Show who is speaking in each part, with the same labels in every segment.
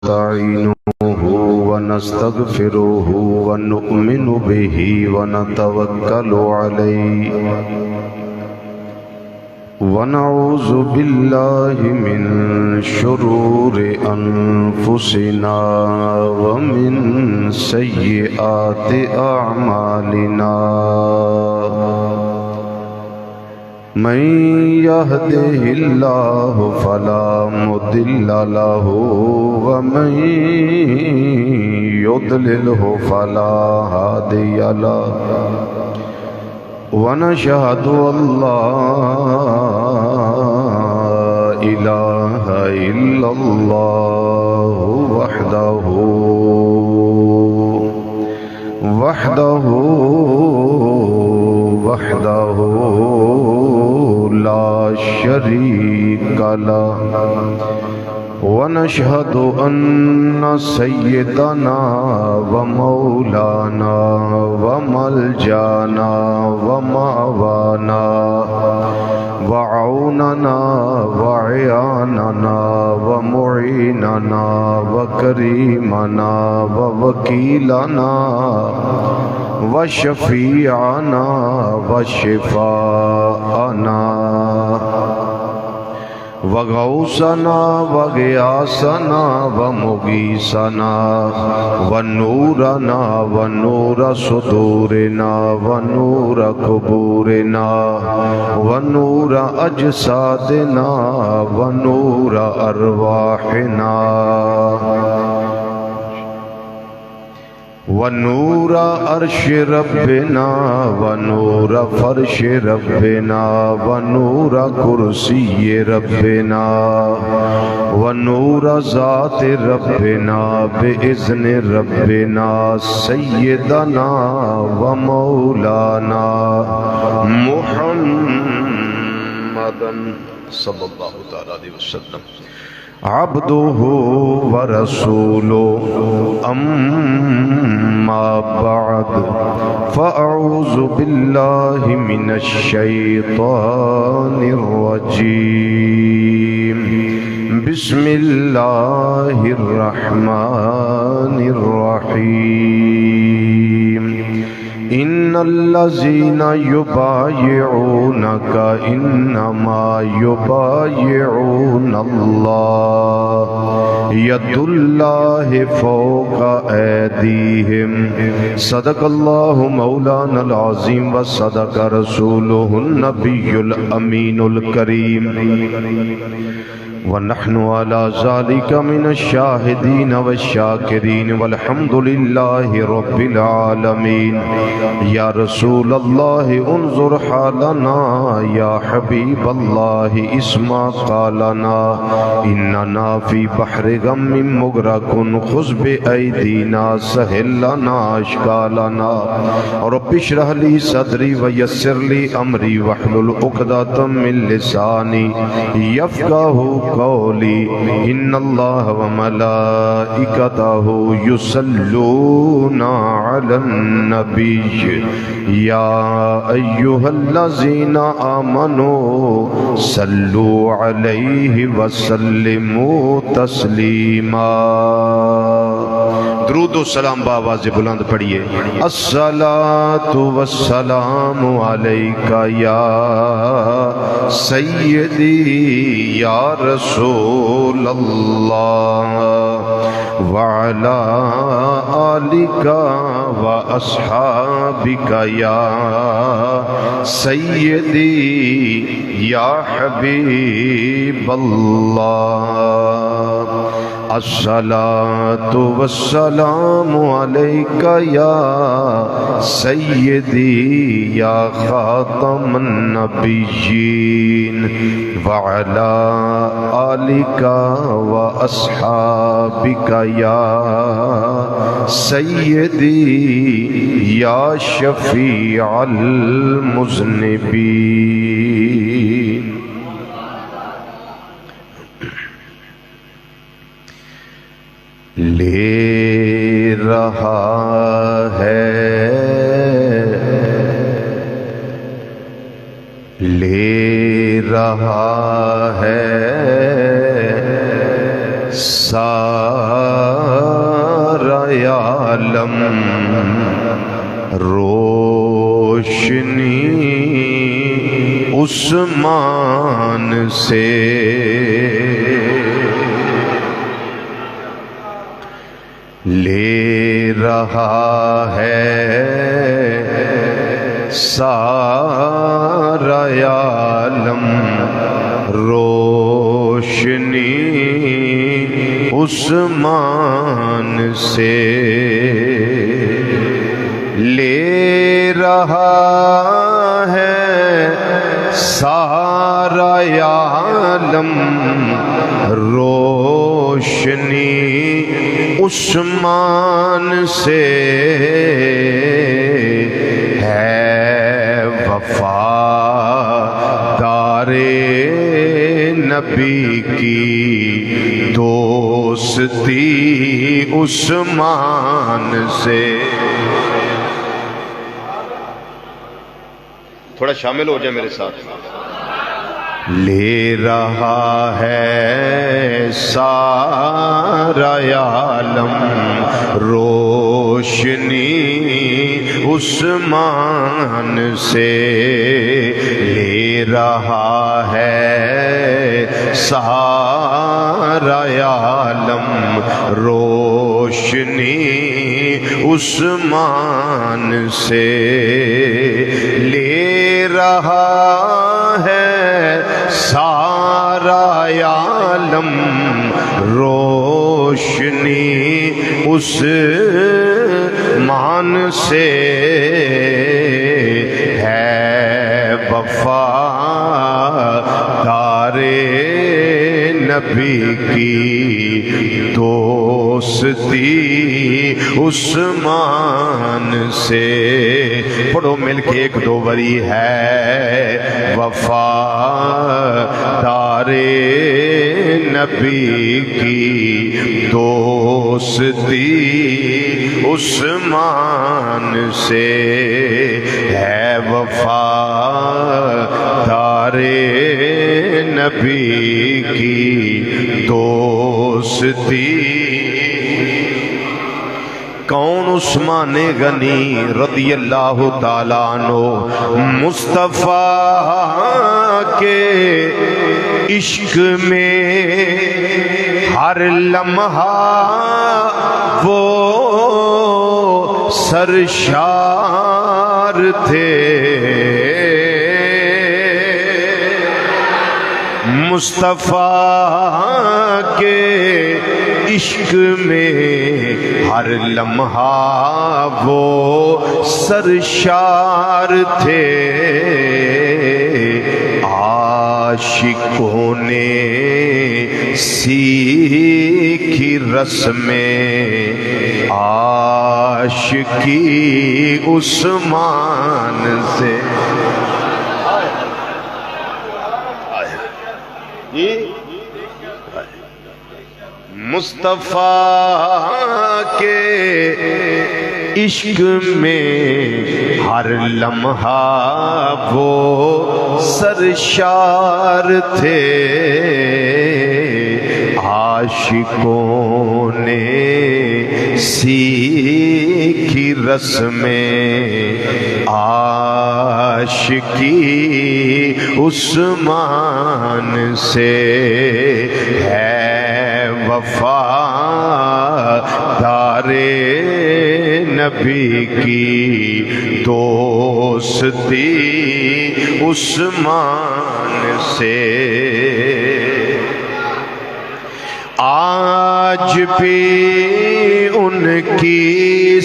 Speaker 1: ونستعينه ونستغفره ونؤمن به ونتوكل عليه ونعوذ بالله من شرور أنفسنا ومن سيئات أعمالنا من يهده الله فلا مضل له ومن يضلله فلا هادي له ونشهد أن لا إله إلا الله وحده لا شريك له ونشهد أن سيدنا ومولانا وملجانا ومأوانا وعوننا وعياننا ومعيننا وكريمنا ووكيلنا وشفيعنا وشفاءنا وغوثنا وغياثنا ومغيثنا ونورنا ونور صدورنا ونور قبورنا ونور أجسادنا ونور أرواحنا ونور عرش ربنا ونور فرش ربنا ونور كرسي ربنا ونور ذات ربنا بإذن ربنا سيدنا ومولانا محمدا صلى الله عليه وسلم عبده ورسوله أما بعد فأعوذ بالله من الشيطان الرجيم بسم الله الرحمن الرحيم إن الذين يبايعونك إنما يبايعون الله يد الله فوق أيديهم صدق الله مولانا العظيم وصدق رسوله النبي الأمين الكريم ونحن على ذلك من الشاهدين والشاكرين والحمد لله رب العالمين يا رسول الله انظر حالنا يا حبيب الله اسمع قالنا إننا في بحر غم مغرق خذ بأيدينا سهل لنا أشكالنا رب اشرح لي صدري ويسر لي أمري واحلل عقدة من لساني يفقهوا قولي إن الله وملائكته يصلون على النبي يا أيها الذين آمنوا صلوا عليه وسلموا تسليما درود و سلام بآواز بلند پڑھیے الصلاة والسلام علیکہ یا سیدی یا رسول اللہ وعلى آلك وأصحابك يا سيدي يا حبيب الله الصلاة والسلام عليك يا سيدي يا خاتم النبيين وعلى آلك وأصحابك يا سيدي يا شفيع المذنبين لے رہا ہے لے رہا ہے ساتھ عالم روشنی عثمان سے لے رہا ہے سارا عالم روشنی عثمان سے لے رہا ہے سارا عالم روشنی عثمان سے ہے وفادار نبی کی دوستی عثمان سے. تھوڑا شامل ہو جائے میرے ساتھ. لے رہا ہے سارا عالم روشنی عثمان سے لے رہا ہے سارا عالم روشنی عثمان سے لے رہا ہے سارا عالم روشنی عثمان سے ہے وفادار نبی کی دوستی عثمان سے. پڑھو مل کے ایک دو بری ہے وفادار نبی کی دوستی عثمان سے ہے وفادار نبی کی دوستی. کون عثمان غنی رضی اللہ تعالیٰ عنہ مصطفیٰ کے عشق میں ہر لمحہ وہ سرشار تھے. مصطفیٰ کے عشق میں ہر لمحہ وہ سرشار تھے. عاشقوں نے سیکھی رسمیں عاشقی عثمان سے. مصطفیٰ کے عشق میں ہر لمحہ وہ سرشار تھے. عاشقوں نے سیکھی رسمیں عاشقی عثمان سے ہے وفادار نبی کی دوستی عثمان سے. آج بھی ان کی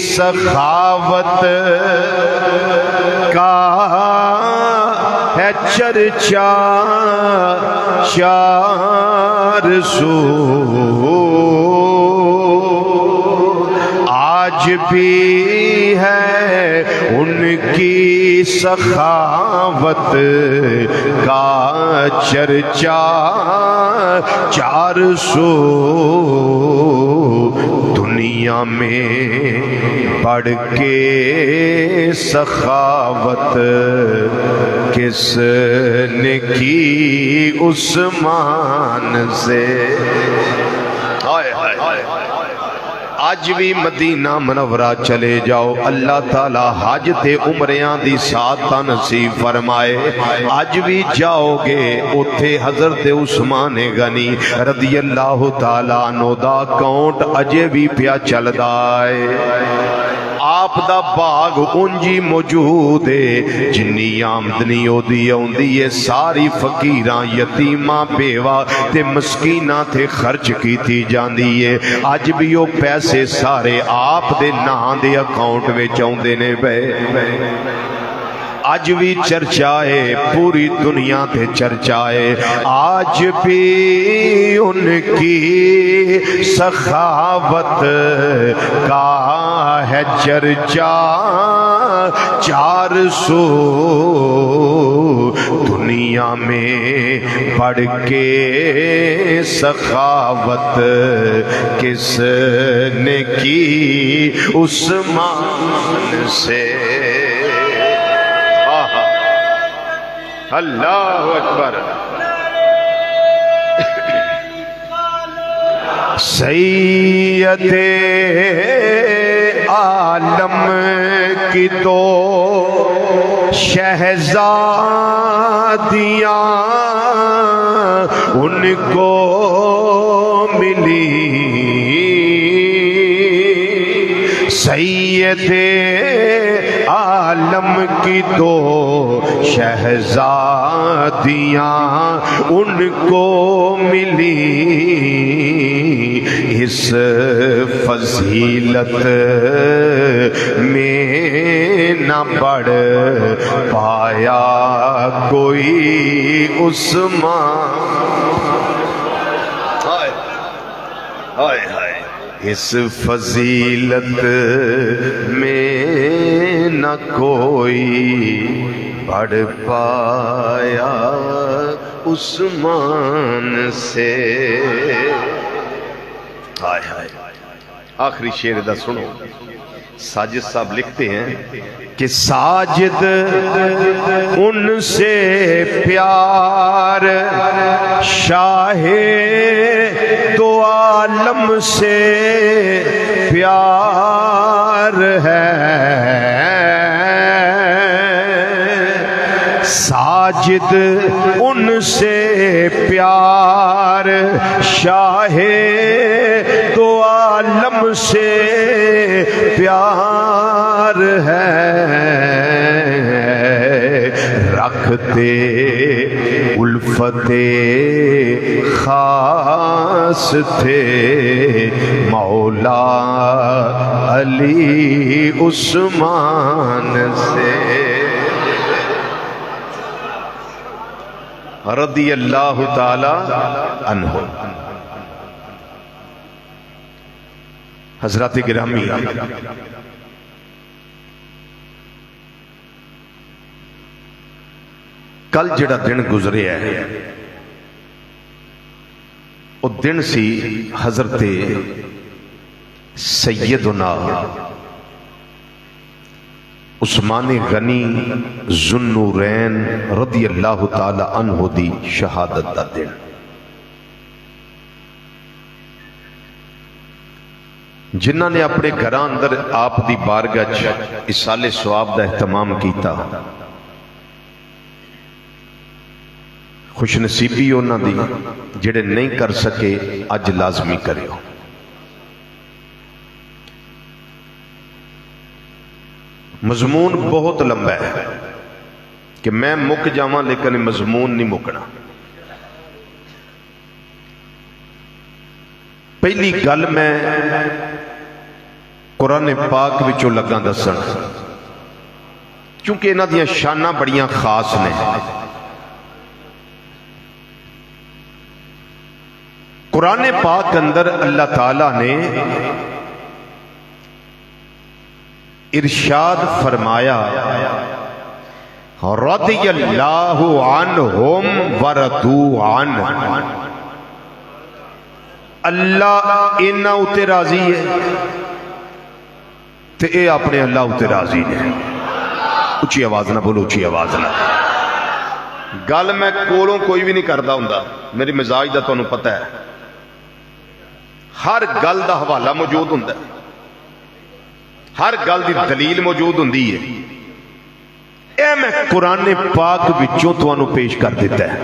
Speaker 1: سخاوت کا ہے چرچا چار سو. آج بھی ہے ان کی سخاوت کا چرچا چار سو. دنیا میں بڑھ کے سخاوت کس نے کی عثمان سے. اج بھی مدینہ منورہ چلے جاؤ، اللہ تعالی حج تے عمریاں دی سعادت نصیب فرمائے۔ اج بھی جاؤ گے اتھے حضرت عثمان غنی رضی اللہ تعالی عنہ دا اکاؤنٹ اجے بھی پیا چلدا ہے۔ آپ دا باغ انجی موجود ہے، جنی آمدنی اودی اوندی ہے ساری فقیراں یتیماں بیوہ تے مسکیناں تے خرچ کیتی جاندی ہے۔ اج بھی وہ پیسے سارے آپ دے نام دے اکاؤنٹ وچ اوندے نے بے، آج بھی چرچا ہے پوری دنیا تے چرچا ہے۔ آج بھی ان کی سخاوت کا ہے چرچا، 400 دنیا میں پڑھ کے سخاوت کس نے کی عثمان سے۔ اللہ اکبر۔ سید عالم کی تو شہزادیاں ان کو ملی، سید عالم کی دو شہزادیاں ان کو ملی، اس فضیلت میں نہ بڑھ پایا کوئی عثمان۔ ہائے ہائے، اس فضیلت میں نہ کوئی بڑھ پایا عثمان سے۔ ہائے ہائے، آخری شعر دا سنو، ساجد صاحب لکھتے ہیں کہ ساجد ان سے پیار شاہ دو عالم سے پیار ہے، ساجد ان سے پیار شاہ دو عالم سے پیار ہے، رکھتے الفت خاص تھے مولا علی عثمان سے۔ رضی اللہ تعالی عنہ۔ حضرات گرامی، کل جڑا دن گزرے ہے وہ دن سی حضرت سیدنا عثمان غنی ذوالنورین رضی اللہ تعالی عنہ دی شہادت دا دن۔ جنہاں نے اپنے گھراں اندر آپ دی بارگاہ اصال ثواب دا اہتمام کیتا، خوش نصیبی انہاں دی، جڑے نہیں کر سکے اج لازمی کریو۔ مضمون بہت لمبا ہے کہ میں مک جاواں لیکن مضمون نہیں مکنا۔ پہلی گل میں قرآن پاک وچوں لگا دسن، کیونکہ انہاں دیاں شاناں بڑیاں خاص نے۔ قرآن پاک اندر اللہ تعالیٰ نے ارشاد فرمایا رضی اللہ عنہم ورضوا عنہ، اللہ انہاں اتے راضی ہے تے اے اپنے اللہ اتے راضی نے۔ اچھی آواز نہ بولو، اچھی آواز نہ۔ گل میں کولوں کوئی بھی نہیں کردا ہوندا، میری مزاج دا تانوں پتہ ہے۔ ہر گل دا حوالہ موجود ہوندا ہے، ہر گل دی دلیل موجود ہوندی ہے۔ اے میں قرآن پاک وچوں تانوں پیش کر دیتا ہے،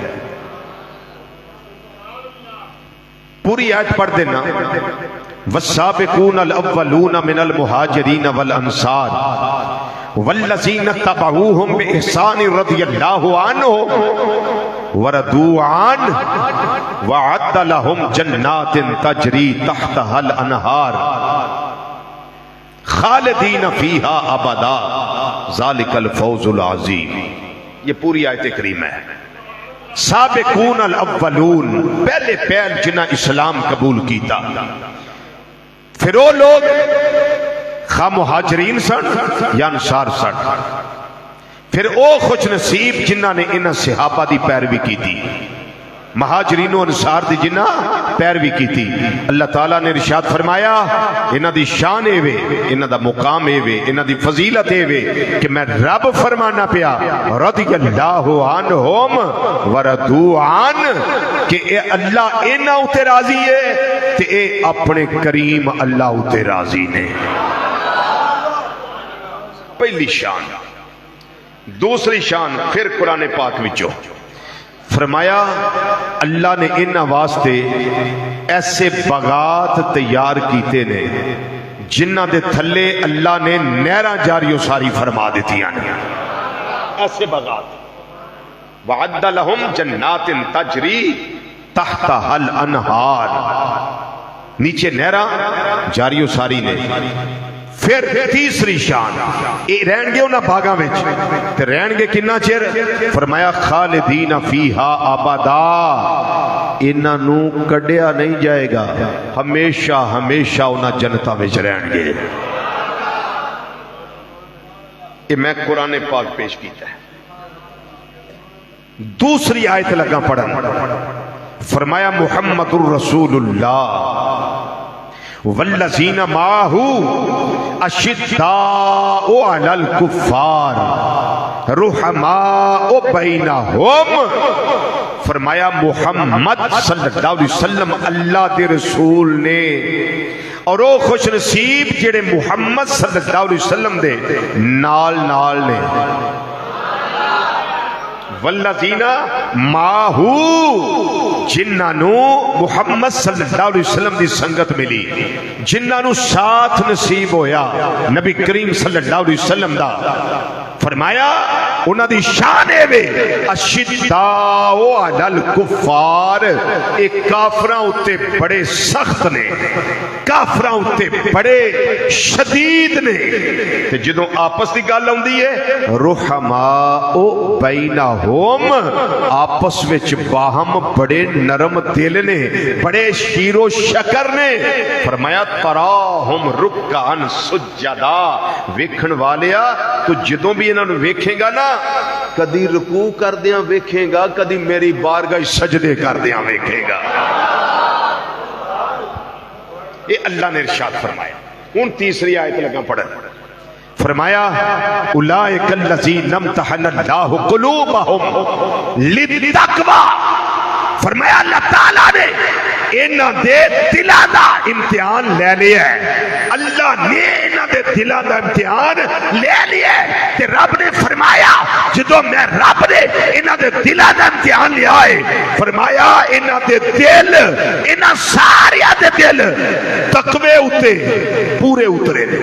Speaker 1: پوری آیت پڑھ دینا۔ والسابقون الاولون من المہاجرین والانصار والذین تبعوہم بإحسان رضی اللہ عنہم وردوا عنہ وعد لهم جنات تجری تحتها الانہار خالدین فیہا ابدا ذالک الفوز العظیم۔ یہ پوری آیت کریمہ ہے۔ سابقون الاولون، پہلے پہل جنہ اسلام قبول کیتا، پھر وہ لوگ خواہ مہاجرین سن یا انصار سن، پھر وہ خوش نصیب جنہ نے انہاں صحابہ دی پیروی کی تھی، مہاجرین و انصار دی جنہ پیروی کی تھی۔ اللہ تعالیٰ نے ارشاد فرمایا انہاں دی شان اے وے، انہاں دا مقام اے وے، انہاں دی فضیلت اے وے کہ میں رب فرمانا پیا رضی اللہ عنہم وردوا عن، کہ اے اللہ انہاں اتے راضی ہے تے اے اپنے کریم اللہ اتے راضی نے۔ پہلی شان۔ دوسری شان پھر قرآن پاک وچوں فرمایا اللہ نے انہاں واسطے ایسے باغات تیار کیتے نے جنہ دے تھلے اللہ نے نہراں جاری و ساری فرما دیتیاں نے۔ ایسے باغات وعد لہم جنات تجری تحتها الانہار، نیچے نہراں جاری و ساری نے۔ پھر تیسری شان، اے رہن گے انہاں باغاں وچ تے رہن گے کنا چیر؟ فرمایا خالدین فیہا ابدا، انہاں نو کڈیا نہیں جائے گا، ہمیشہ ہمیشہ انہاں جنتاں وچ رہن گے۔ یہ میں قرآن پاک پیش کیتا ہے۔ دوسری آیت لگا پڑھن، فرمایا محمد الرسول اللہ والذین معہ اشداء علی الکفار رحماء بینہم۔ فرمایا محمد صلی اللہ علیہ وسلم اللہ دے رسول نے، اور وہ خوش نصیب جڑے محمد صلی اللہ علیہ وسلم دے نال نال نے۔ والذین معہو، جنہاں نو محمد صلی اللہ علیہ وسلم دی سنگت ملی، جنہاں نو ساتھ نصیب ہویا نبی کریم صلی اللہ علیہ وسلم دا، فرمایا انہاں دی شان اے وے اشداء علی الکفار، ایک کافراں اتے بڑے سخت نے، کافراں اتے بڑے شدید نے، تے جدوں آپس دی گل ہوندی ہے رحماء بینہم، آپس وچ باہم بڑے نرم دل نے، بڑے شیر و شکر نے۔ فرمایا تراہم رکعا سجدا، ویکھن والیا تو جدوں بھی انہاں نو ویکھے گا نا، کدی رکوع کردیاں ویکھے گا، کدی میری بارگاہ سجدے کردیاں ویکھے گا۔ یہ اللہ نے ارشاد فرمایا۔ ان تیسری آیت لگا پڑھن، فرمایا اولئک الذین امتحن اللہ قلوبہم للتقوی، فرمایا اللہ تعالیٰ نے انہاں دے دلاں دا امتحان لے لیا ہے، اللہ نے انہاں دے دلاں دا امتحان لے لیا ہے، تے رب نے فرمایا جدو میں رب نے انہاں دے دلاں دا امتحان لیا ہے، فرمایا انہاں دے دل، انہاں سارے دے دل تقوی اتے پورے اترے نے،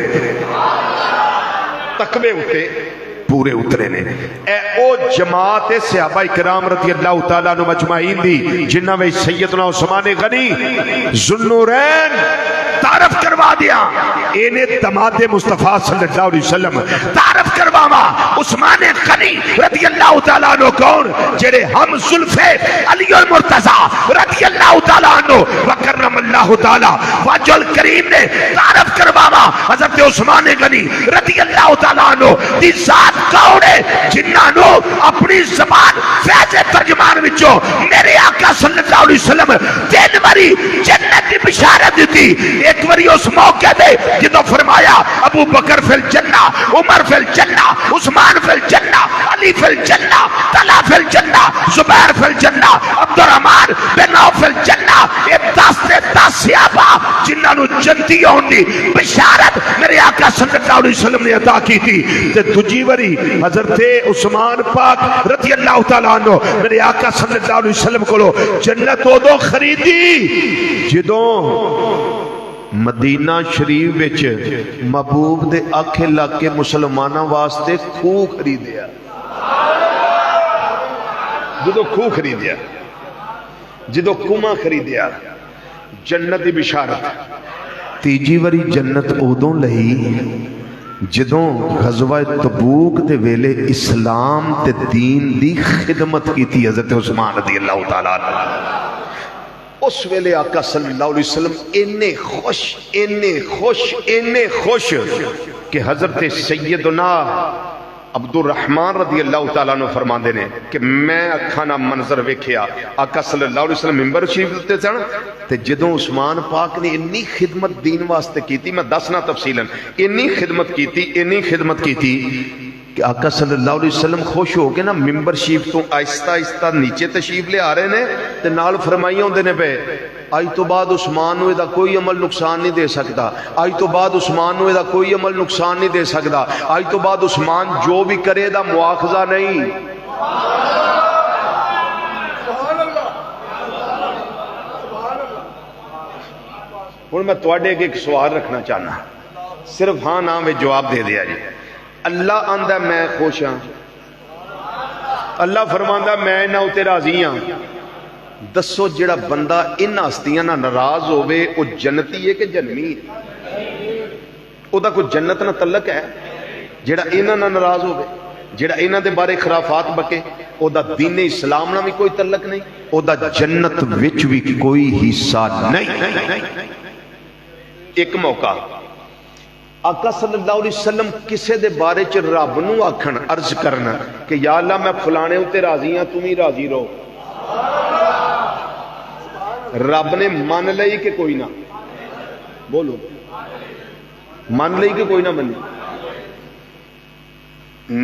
Speaker 1: تقوی اتے پورے اترے نے۔ اے او جماعت صحابہ کرام رضی اللہ تعالیٰ عنہ مجمعین دی جنہ میں سیدنا عثمان غنی ذوالنورین تعارف کروا دیا، انہیں دماد مصطفیٰ صلی اللہ علیہ وسلم تعارف کرواما عثمان غنی رضی اللہ تعالیٰ عنہ کون؟ جڑے ہم زلف علی المرتضی رضی اللہ تعالیٰ عنہ وکرم اللہ تعالیٰ وجہ الکریم نے تعارف کرواما حضرت عثمان غنی رضی اللہ تعالیٰ عنہ دی ذات کون ہے جنہاں نو اپنی زبان فیض ترجمان وچوں میرے آقا صلی اللہ علیہ وسلم 3 باری جنت کی بشارت دیتی۔ ایک باری اس موقع دے جدو فرمایا ابو بکر فی الجنہ، عمر فی الجنہ، عثمان فی الجنہ، علی فی الجنہ، طلحہ فی الجنہ، زبیر فی الجنہ، عبد الرحمن بن عوف فی الجنہ، یہ 10 صحابہ جنہاں نو جنتی ہون دی بشارت میرے آقا صلی اللہ علیہ وسلم نے عطا کی تھی تے دوجی واری حضرت عثمان پاک رضی اللہ تعالیٰ عنہ میرے آقا صلی اللہ علیہ وسلم کو جنت ادو خریدی جدوں مدینہ شریف وچ محبوب دے آنکھیں لگ کے مسلماناں واسطے خوہ خریدیا جدو خوہ خریدیا جدو کنواں خریدیا جنت دی بشارت تیجی واری جنت ادوں لئی جدوں غزوہ تبوک دے ویلے اسلام تے دین دی خدمت کی تھی حضرت عثمان رضی اللہ تعالیٰ عنہ اس ویلے آقا صلی اللہ علیہ وسلم اینے خوش کہ حضرت سیدنا عبد الرحمن رضی اللہ تعالیٰ عنہ فرما دینے کہ میں اکھانا منظر ویکھیا آقا صلی اللہ علیہ وسلم ممبر شریف دیتے سن تے جدوں عثمان پاک نے انی خدمت دین واسطے کی تھی میں دسنا تفصیلاً انی خدمت کی تھی کہ آقا صلی اللہ علیہ وسلم خوش ہو کے نا ممبر شریف تو آہستہ آہستہ نیچے تشریف لے آ رہے ہیں تے نال فرمائیاں ہوندے نے پہ آج تو بعد عثمان نو دا کوئی عمل نقصان نہیں دے سکتا آج تو بعد عثمان نو دا کوئی عمل نقصان نہیں دے سکتا آج تو بعد عثمان جو بھی کرے دا مواخذہ نہیں اور میں توڑے ایک سوال رکھنا چاہنا صرف ہاں نام میں جواب دے دیا جی اللہ آندہ میں خوش ہاں اللہ فرماندہ میں نہ اتے راضی ہاں دسو جڑا بندہ ان ہستیاں نہ ناراض ہوئے وہ جنتی ہے کہ جنمی او دا کوئی جنت نہ تعلق ہے جڑا انہاں نہ ناراض ہوئے جڑا انہاں دے بارے خرافات بکے او دا دین اسلام نہ بھی کوئی تعلق نہیں او دا جنت وچ بھی کوئی حصہ نہیں ایک موقع آقا صلی اللہ علیہ وسلم کسے دے بارے چ رب نو آکھن عرض کرنا کہ یا اللہ میں فلانے اتے راضی ہاں تم ہی راضی رہو رب نے مان لئی کہ کوئی نہ بولو مان لئی کہ کوئی نہ منی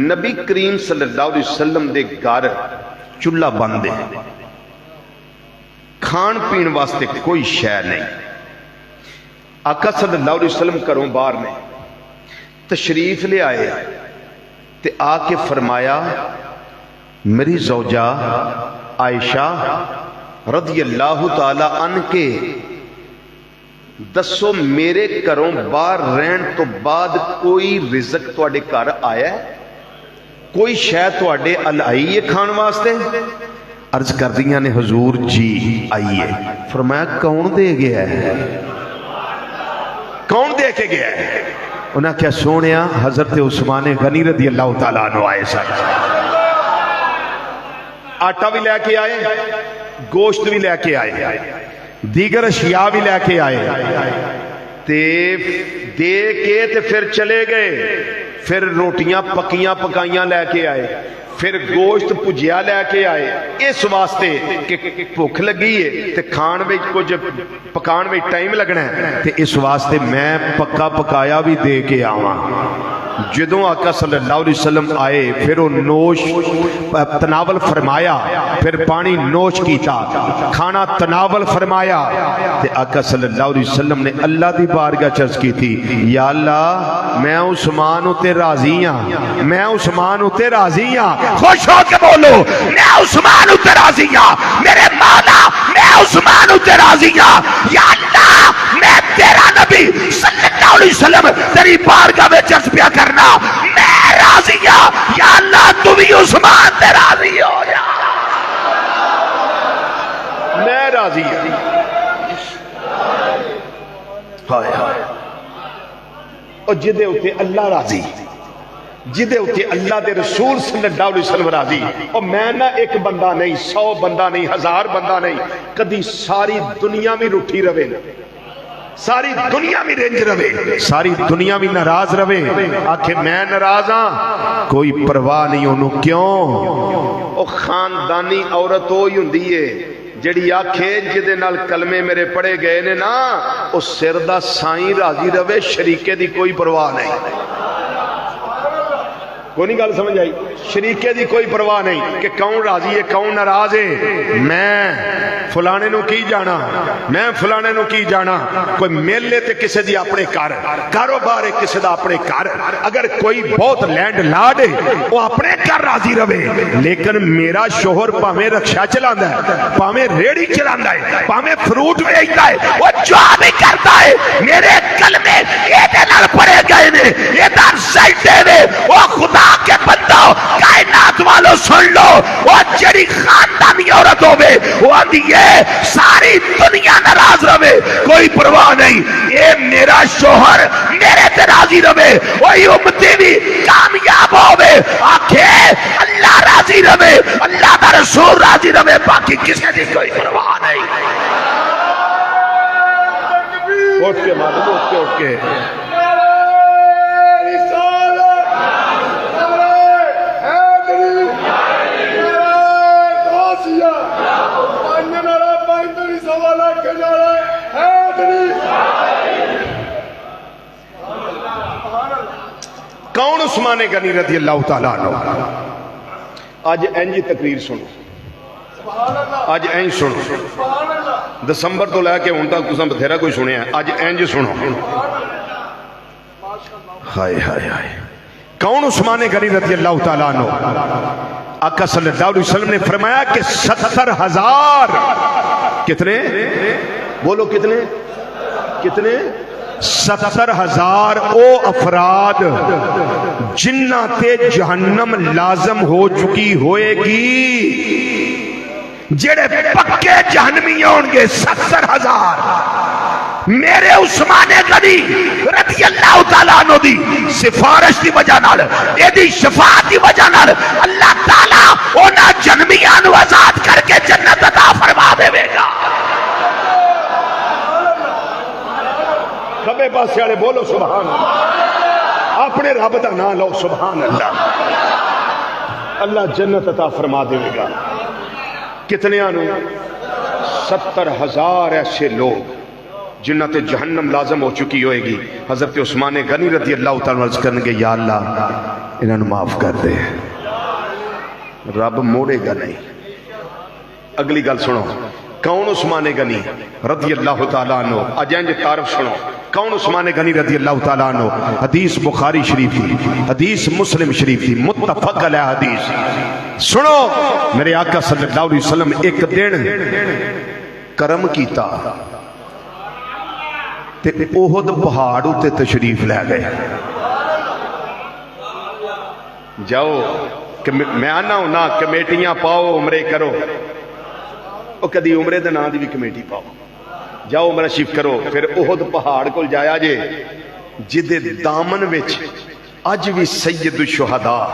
Speaker 1: نبی کریم صلی اللہ علیہ وسلم دے گھر چولہا بند ہے کھان پین واسطے کوئی شے نہیں آقا صلی اللہ علیہ وسلم گھروں باہر نے تشریف لے آئے تے آ کے فرمایا میری زوجہ عائشہ رضی اللہ تعالی عنہ کے دسو میرے گھروں باہر رہن تو بعد کوئی رزق تواڈے گھر آیا ہے کوئی شے تواڈے ال آئی ہے کھان واسطے عرض کر دیاں نے حضور جی آئیے فرمایا کون دے گیا ہے کون دے کے گیا ہے انہاں کیا سونیا حضرت عثمان غنی رضی اللہ تعالیٰ عنہ آئے سن آٹا بھی لے کے آئے گوشت بھی لے کے آئے دیگر اشیاء بھی لے کے آئے تے دے کے تے پھر چلے گئے پھر روٹیاں پکیاں پکائیاں لے کے آئے پھر گوشت پجیا لے کے آئے اس واسطے کہ بھوک لگی ہے تے کھان میں کچھ پکان میں ٹائم لگنا ہے تے اس واسطے میں پکا پکایا بھی دے کے آواں جدوں آقا صلی اللہ علیہ وسلم آئے پھر وہ نوش تناول فرمایا پھر پانی نوش کیتا کھانا تناول فرمایا تے آقا صلی اللہ علیہ وسلم نے اللہ دی بارگاہ چرز کی تھی یا اللہ میں عثمان تے راضی ہاں میں عثمان تے راضی ہاں خوش ہو کے بولو میں عثمان تے راضی ہاں میرے مولا میں عثمان تے راضی ہاں یا اللہ میں تیرا نبی صلی اللہ علیہ وسلم تیری بارگاہ میں چرز پیا کرنا میں راضی ہوں یا اللہ تو بھی عثمان تے راضی ہو جا میں راضی ہوں ہائے ہائے اور جدے ہوتے اللہ راضی جدے ہوتے اللہ دے رسول صلی اللہ علیہ وسلم راضی اور میں نہ ایک بندہ نہیں 100 بندہ نہیں 1000 بندہ نہیں کدی ساری دنیا میں روٹھی رہے ساری دنیا میں رنج رہے ساری دنیا میں ناراض رہے آکھے میں ناراض ہاں کوئی پرواہ نہیں انہوں کیوں او خاندانی عورت ہوئی ہوندی ہے جڑی آکھے جدے نال کلمے میرے پڑے گئے نے نا او سردہ سائیں راضی رہے شریکے دی کوئی پرواہ نہیں کوئی نہیں گل سمجھ آئی؟ شریکے دی کوئی پرواہ نہیں کہ کون راضی ہے کون ناراض ہے، میں فلانے نو کی جانا، میں فلانے نو کی جانا۔ کوئی میلے تے کسے دی اپنے گھر، کاروبار ہے کسے دا اپنے گھر، اگر کوئی بہت لینڈ لارڈ ہے وہ اپنے گھر راضی رہے، لیکن میرا شوہر پاویں رکشا چلاندا ہے، پاویں ریڑھی چلاندا ہے، پاویں فروٹ بیچتا ہے، وہ جو بھی کرتا ہے میرے کلمے یہ نال پڑے گئے نے، یہ دار سجدے نے۔ وہ خدا کے بندو کائنات والو سن لو، وہ جڑی خاندانی عورت ہوے وہ آندی ہے ساری دنیا ناراض رہے، کوئی پرواہ نہیں، اے میرا شوہر میرے تے راضی رہے، وہی امتی بھی کامیاب ہوے، آکھے اللہ راضی رہے، اللہ دا رسول راضی رہے، باقی کسی دی کوئی پرواہ نہیں۔ اٹھ کے معلوم اٹھ کے کون عثمان غنی رضی اللہ تعالیٰ عنہ؟ آج اینجی تقریر سنو، آج اینج سنو، دسمبر تو لے کے ہوں تک تساں بتھیرا کوئی سنیا ہے، آج اینج سنو۔ ہائے ہائے ہائے، کون عثمان غنی رضی اللہ تعالیٰ عنہ؟ آقا صلی اللہ علیہ وسلم نے فرمایا کہ 70,000 کتنے بولو کتنے 70,000 او افراد جنہ تے جہنم لازم ہو چکی ہوئے گی، جڑے پکے جہنمی ہون گے 70,000۔ میرے عثمان غنی رضی اللہ تعالیٰ عنہ دی سفارش دی وجہ نال، اے دی شفاعت دی وجہ نال اللہ تعالیٰ اونا جہنمیاں نو آزاد کر کے جنت عطا فرما دے گا۔ کبے پاسے والے بولو سبحان اللہ، اپنے رب دا نام لو سبحان اللہ، اللہ جنت عطا فرما دے گا۔ کتنے آنو 70,000 ایسے لوگ جنہ تے جہنم لازم ہو چکی ہوئے گی۔ حضرت عثمان غنی رضی اللہ تعالیٰ عرض کرنے گے یا اللہ انہوں نے معاف کر دے، رب موڑے گا نہیں۔ اگلی گل سنو، کون عثمان غنی رضی اللہ تعالیٰ عنہ؟ اجائیں تعارف سنو، کون عثمان غنی رضی اللہ تعالیٰ عنہ؟ حدیث بخاری شریف تھی، حدیث مسلم شریف تھی، متفق علیہ حدیث۔ سنو، میرے آقا صلی اللہ علیہ وسلم ایک دن کرم کیتا تے احد پہاڑ تے تشریف لے گئے۔ جاؤ میں آنا ہوں نا کمیٹیاں پاؤ عمرے کرو، او کدی عمرے دے نام دی بھی کمیٹی پاؤ، جاؤ عمرہ شریف کرو، پھر احد پہاڑ کو جایا جے جدے دامن وچ اج بھی سید الشہداء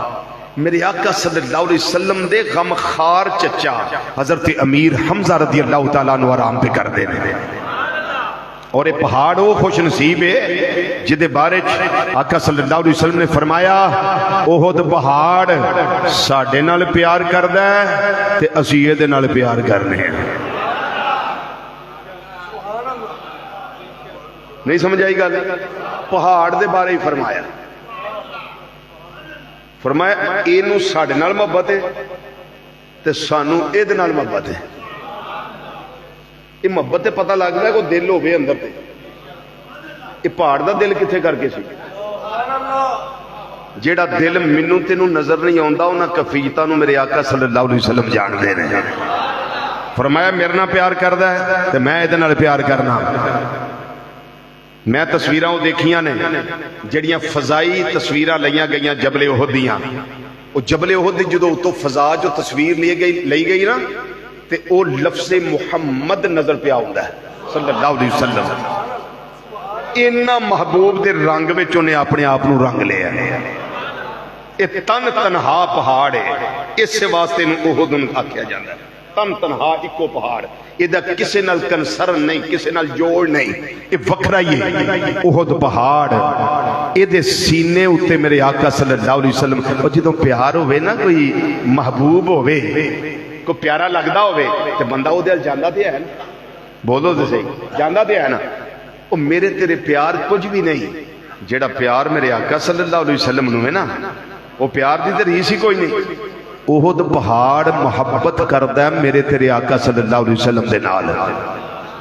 Speaker 1: میرے آقا صلی اللہ علیہ وسلم دے غمخار چچا حضرت امیر حمزہ رضی اللہ تعالیٰ عنہ آرام پہ کر دے رہے، اور یہ پہاڑ وہ خوش نصیب ہے جدے بارے آقا صلی اللہ علیہ وسلم نے فرمایا احد پہاڑ ساڈے نال پیار کردا ہے تے اسی دے نال پیار کرنے ہیں۔ نہیں سمجھ آئی گل؟ پہاڑ دے بارے ہی فرمایا، فرمایا اینو ساڈے نال محبت ہے تے سانو اے دے نال محبت ہے۔ یہ محبت پتہ لگ رہا ہے کوئی دل ہوئے اندر تے، یہ پہاڑ دا دل کتھے کر کے سی؟ جیڑا دل منو تینوں نظر نہیں آندا انہاں کفیتاں نو میرے آقا صلی اللہ علیہ وسلم جان دے رہے ہیں۔ فرمایا میرے نال پیار کردا ہے تے میں اے دے نال پیار کرنا۔ میں تصویراں دیکھیاں نے جڑیاں فضائی تصویراں لئیاں گئیاں جبل احد دیاں، وہ جبل احد دی جدوں تو فضا جو تصویر لئی گئی نا تے او لفظ محمد نظر پہ آؤندا ہے صلی اللہ علیہ وسلم۔ اینا محبوب دے رنگ میں چونے اپنے آپ نو رنگ لے ہے، یہ تن تنہا پہاڑ ہے، اس سے واسطے نو احد آکھیا جاندہ ہے، تن تنہا اکو پہاڑ، ادھا کسے نال کنسرن نہیں، کسے نال جوڑ نہیں، یہ وکرہ یہ احد پہاڑ، ادھے سینے ہوتے میرے آقا صلی اللہ علیہ وسلم، اور جدوں پیار ہوئے نا کوئی محبوب ہوئے کو پیارا لگدا ہوئے تے بندہ وہ دل جاندہ دیا ہے نا، بولو دے صحیح جاندہ دیا ہے نا، وہ میرے تیرے پیار کچھ بھی نہیں، جیڑا پیار میرے آقا صلی اللہ علیہ وسلم نوے نا وہ پیار دی تے ریس ہی کوئی نہیں. احد پہاڑ محبت کردا ہے میرے تیرے آقا صلی اللہ علیہ وسلم دے نال.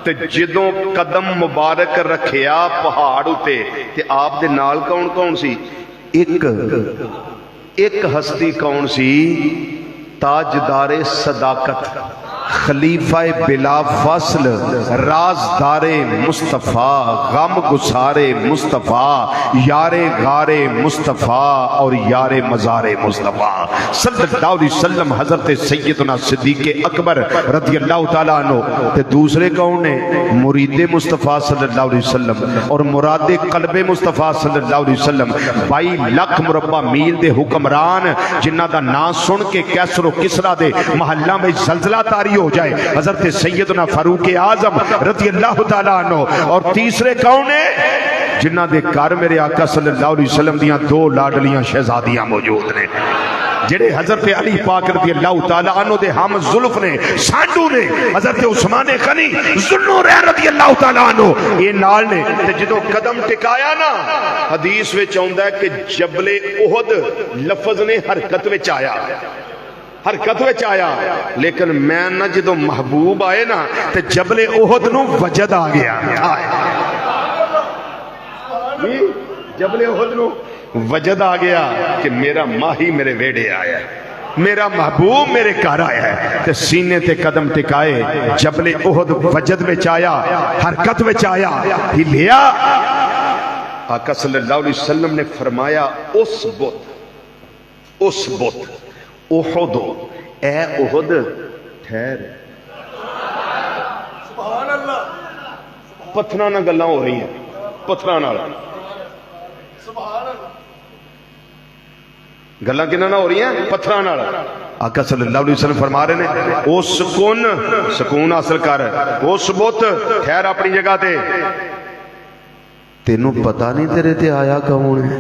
Speaker 1: تے جدوں قدم مبارک رکھیا پہاڑ اتے تے آپ دے نال کون کون سی؟ ایک ہستی کون سی؟ تاجدار صداقت، خلیفہ بلا فصل، رازدار مصطفیٰ، غم گسار مصطفیٰ، یار غار مصطفیٰ اور یار مزار مصطفیٰ صلی اللہ علیہ وسلم حضرت سیدنا صدیق اکبر رضی اللہ تعالیٰ عنہ. تے دوسرے کون نے؟ مرید مصطفیٰ صلی اللہ علیہ وسلم اور مراد قلب مصطفیٰ صلی اللہ علیہ وسلم. 22 لاکھ مربع میل دے حکمران جنہ دا نام سن کے کیسر و کسرا دے محلہ میں زلزلہ طاری ہو جائے، حضرت سیدنا فاروق اعظم رضی اللہ تعالیٰ عنہ. اور تیسرے کون ہے؟ جنہ دے گھر میرے آقا صلی اللہ علیہ وسلم دیاں 2 لاڈلیاں شہزادیاں موجود نے، جڑے حضرت علی پاک رضی اللہ تعالیٰ عنہ دے ہم زلف نے، سانڈو نے، حضرت عثمان غنی ذوالنورین رضی اللہ تعالیٰ عنہ یہ نال نے. تے جدوں قدم ٹکایا نا، حدیث وچ آوندا ہے کہ جبل احد لفظ نے حرکت وچ آیا، حرکت وچ آیا. لیکن میں نہ جدوں محبوب آئے نا تے جبل احد نو وجد آ گیا. جبل احد نو وجد آ گیا کہ میرا ماہی میرے ویڑے آیا ہے، میرا محبوب میرے گھر آیا ہے. تے سینے تے قدم ٹکائے، جبل احد وجد وچ آیا، حرکت وچ آیا، ہلیا. آقا صلی اللہ علیہ وسلم نے فرمایا اس بت احد، اے احد ٹھہر. سبحان اللہ. پتھراں نال گلاں ہو رہی ہیں، پتھراں نال گلاں کنہاں نال ہو رہی ہیں؟ پتھراں نال. آقا صلی اللہ علیہ وسلم فرما رہے ہیں او سکون حاصل کر، اس بت ٹھہر اپنی جگہ تے. تینوں پتہ نہیں تیرے تے آیا کون ہے؟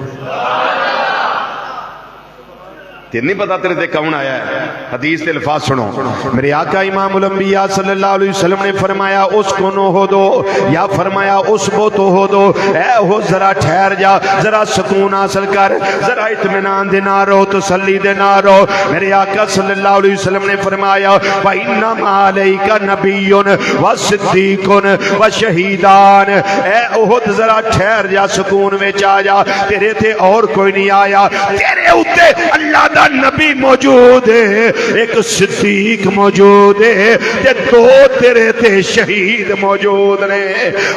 Speaker 1: تیرے نہیں پتا تیرے تے کون آیا ہے؟ حدیث تے الفاظ سنو. میرے آقا امام الانبیاء صلی اللہ علیہ وسلم نے فرمایا اس کو نو ہو دو، یا فرمایا اس بو تو ہو دو، اے ہو ذرا ٹھہر جا، ذرا سکون حاصل کر، ذرا اطمینان دے نہ رہو، تسلی دے نہ رہو. میرے آقا صلی اللہ علیہ وسلم نے فرمایا وَإِنَّمَا عَلَيْكَ نَبِيٌّ وَصِدِّيقٌ وَشَهِيدَانِ. اے احد ذرا ٹھہر جا، سکون میں آ جا، تیرے تھے اور کوئی نہیں آیا، تیرے اوتے اللہ دا نبی موجود ہے، ایک صدیق موجود ہے، تے 2 تیرے تے شہید موجود نے.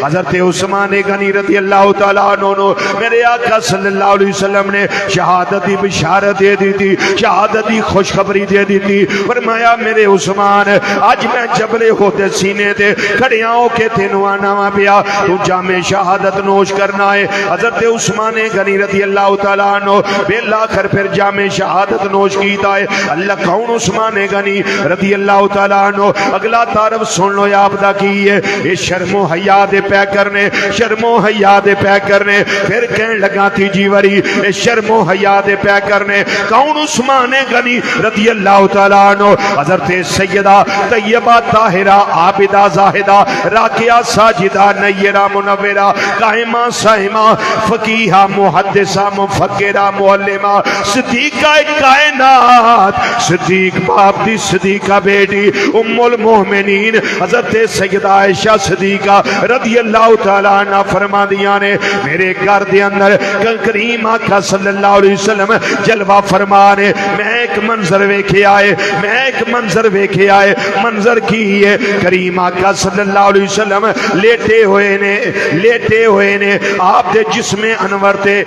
Speaker 1: حضرت عثمان غنی رضی اللہ تعالیٰ عنہ میرے آقا صلی اللہ علیہ وسلم نے شہادت دی بشارت دے دی تھی، شہادت دی خوشخبری دے دی تھی. فرمایا میرے عثمان آج میں جبل احد سینے تے کھڑیاں ہو کے تینوں آنا وا پیا، تو جام شہادت نوش کرنا ہے. حضرت عثمان غنی رضی اللہ تعالیٰ عنہ بالآخر پھر جام شہادت نوش کیتا ہے. اللہ کون؟ عثمان غنی رضی اللہ تعالیٰ عنہ. اگلا تعارف سن لو آپ دا کی ہے، یہ شرم و حیا دے پے کرنے، شرم و حیا دے پے کرنے. پھر کہن لگا تھی جی وری یہ شرم و حیا دے پے کرنے. کون؟ عثمان غنی رضی اللہ تعالیٰ عنہ. حضرت سیدہ طیبہ طاہرہ عابدہ زاہدہ راکعہ ساجدہ نیرہ منورہ قائمہ صائمہ فقیہہ محدثہ مفکرہ معلمہ صدیقہ کائنات، صدیق باپ دی صدیقہ بیٹی ام المومنین حضرت سیدہ عائشہ صدیقہ رضی اللہ تعالیٰ عنہ فرما دیا نے میرے گھر دے اندر کریم آقا صلی اللہ علیہ وسلم جلوہ فرما نے. میں ایک منظر ویکھے آئے، میں ایک منظر ویکھے آئے. منظر کی ہے کریم آقا صلی اللہ علیہ وسلم لیٹے ہوئے نے. آپ دے جسم انور تے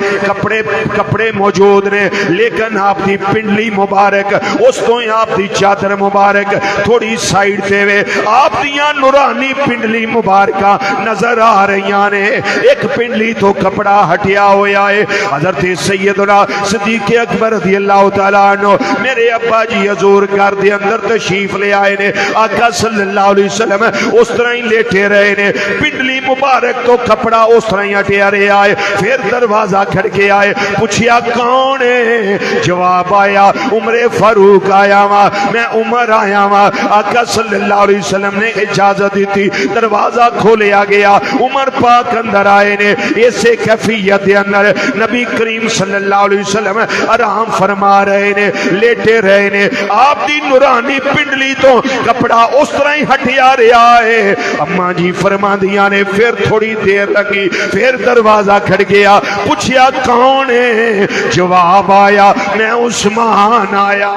Speaker 1: کپڑے موجود نے، لیکن آپ دی پنڈلی مبارک اس تو آپ دی چادر مبارک تھوڑی سائیڈ تے وے آپ دیاں نورانی پنڈلی مبارکہ نظر آ رہی نے. ایک پنڈلی تو کپڑا ہٹیا ہویا ہے. حضرت سیدنا صدیق اکبر رضی اللہ تعالیٰ عنہ میرے ابا جی حضور گھر دے اندر تشریف لے آئے نے. آقا صلی اللہ علیہ وسلم اس طرح ہی لیٹے رہے نے، پنڈلی مبارک تو کپڑا اس طرح ہی ہٹیا رہے آئے. پھر دروازہ کھڑکے آئے، پوچھیا کون ہے؟ جواب آیا عمر فاروق آیا وا میں عمر آیا وا آقا صلی اللہ علیہ وسلم نے اجازت دی تھی دروازہ کھولیا گیا عمر پاک اندر آئے نے اسے کیفیت اندر نبی کریم صلی اللہ علیہ وسلم آرام فرما رہے نے لیٹے رہے نے آپ دی نورانی پنڈلی تو کپڑا اس طرح ہی ہٹیا رہا ہے اماں جی فرما دیا نے پھر تھوڑی دیر لگی پھر دروازہ کھڑ گیا پوچھیا کون ہے جواب آیا میں عثمان آیا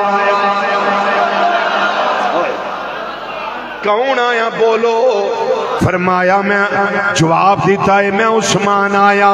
Speaker 1: کون آیا بولو فرمایا میں جواب دیتا ہے میں عثمان آیا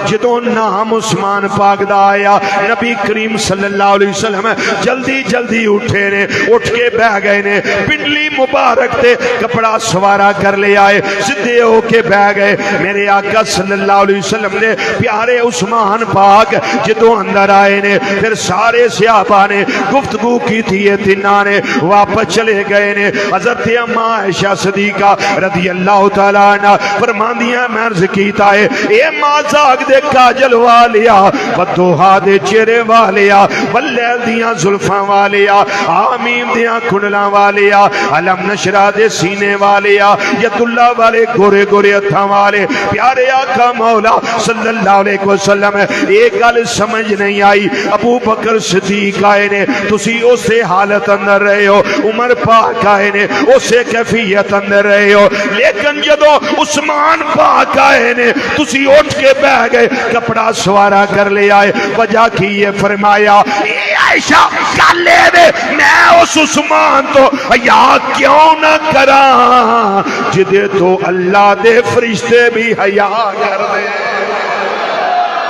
Speaker 1: جدوں نام عثمان پاک دا آیا نبی کریم صلی اللہ علیہ وسلم جلدی جلدی اٹھے نے اٹھ کے بہ گئے نے پنڈلی مبارک تے کپڑا سوارا کر لے آئے سدھے ہو کے بہ گئے میرے آقا صلی اللہ علیہ وسلم نے پیارے عثمان پاک جدوں اندر آئے نے پھر سارے صحابہ نے گفتگو کی تھی یہ تینہ نے واپس چلے گئے نے حضرت اماں عائشہ صدیقہ رضی اللہ تعالیٰ عنہ فرماندیاں میں عرض کیتا ہے اے مازاق دے کاجل والیا بدوہا دے چہرے والیا واللیل دیاں زلفاں والیا آمین دیاں کنلاں والیا علم نشرہ دے سینے والیا ید اللہ والے گورے گورے اتھاں والے پیارے آقا مولا صلی اللہ علیہ وسلم ایک گل سمجھ نہیں آئی ابو بکر صدیق آئے نے تسی اسے حالت اندر رہے ہو عمر پاک آئے نے اسے کیفیت اندر رہے ہو لیکن جدو عثمان پاک آئے نے تسی اٹھ کے بہ گئے کپڑا سوارا کر لے آئے وجہ کی یہ فرمایا اے عائشہ کل لے دے میں اس عثمان تو حیا کیوں نہ کراں جدے تو اللہ دے فرشتے بھی حیا کر دے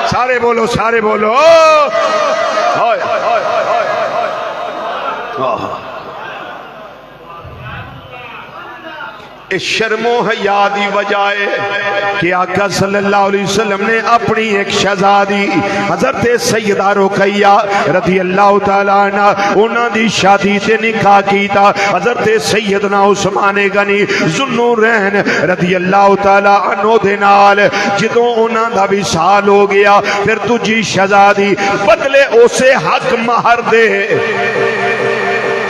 Speaker 1: سارے بولو ہائے اس شرم و حیا دی وجہ ہے کہ آقا صلی اللہ علیہ وسلم نے اپنی ایک شہزادی حضرت سیدہ رقیہ رضی اللہ تعالیٰ عنہ انہاں دی شادی تے نکاح کیتا حضرت سیدنا عثمان غنی ذوالنورین رضی اللہ تعالیٰ عنہ دے نال جدوں انہاں دا وصال ہو گیا پھر تجھی شہزادی بدلے اسے حق مہر دے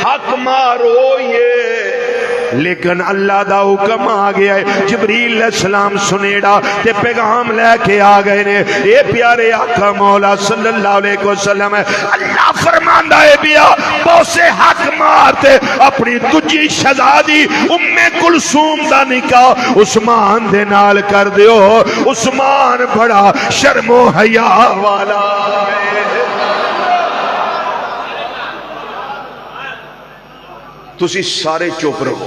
Speaker 1: حق مارو یہ لیکن اللہ دا حکم آ گیا ہے جبریل علیہ السلام سنیڑا تے پیغام لے کے آ گئے نے اے پیارے آقا مولا صلی اللہ علیہ وسلم اللہ فرماندا ہے بیا بوسے حق مارتے اپنی تجھی شہزادی ام کلثوم دا نکاح عثمان دے نال کر دیو عثمان بڑا شرم و حیا والا تسی سارے چپ رہو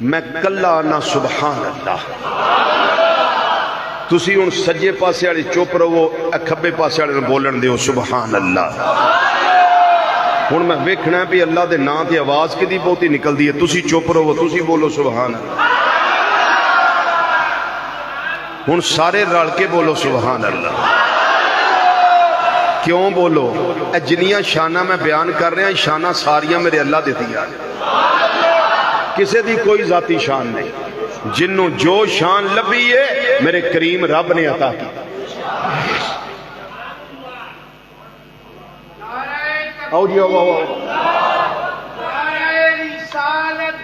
Speaker 1: میں کلا آنا سبحان اللہ تسی ان سجے پاسے والے چپ رہو کھبے پاسے والے بولن دیو سبحان اللہ ہن میں ویکھنا بھی اللہ دے نام تے آواز کدی بہتی نکلدی ہے تسی چپ رہو تسی بولو سبحان اللہ ہن سارے رل کے بولو سبحان اللہ کیوں بولو جنیاں شانہ میں بیان کر رہے ہیں شانہ ساریاں میرے اللہ دیتی ہیں کسے دی کوئی ذاتی شان نہیں جنوں جو شان لبی ہے میرے کریم رب نے عطا کی آؤ جی آؤ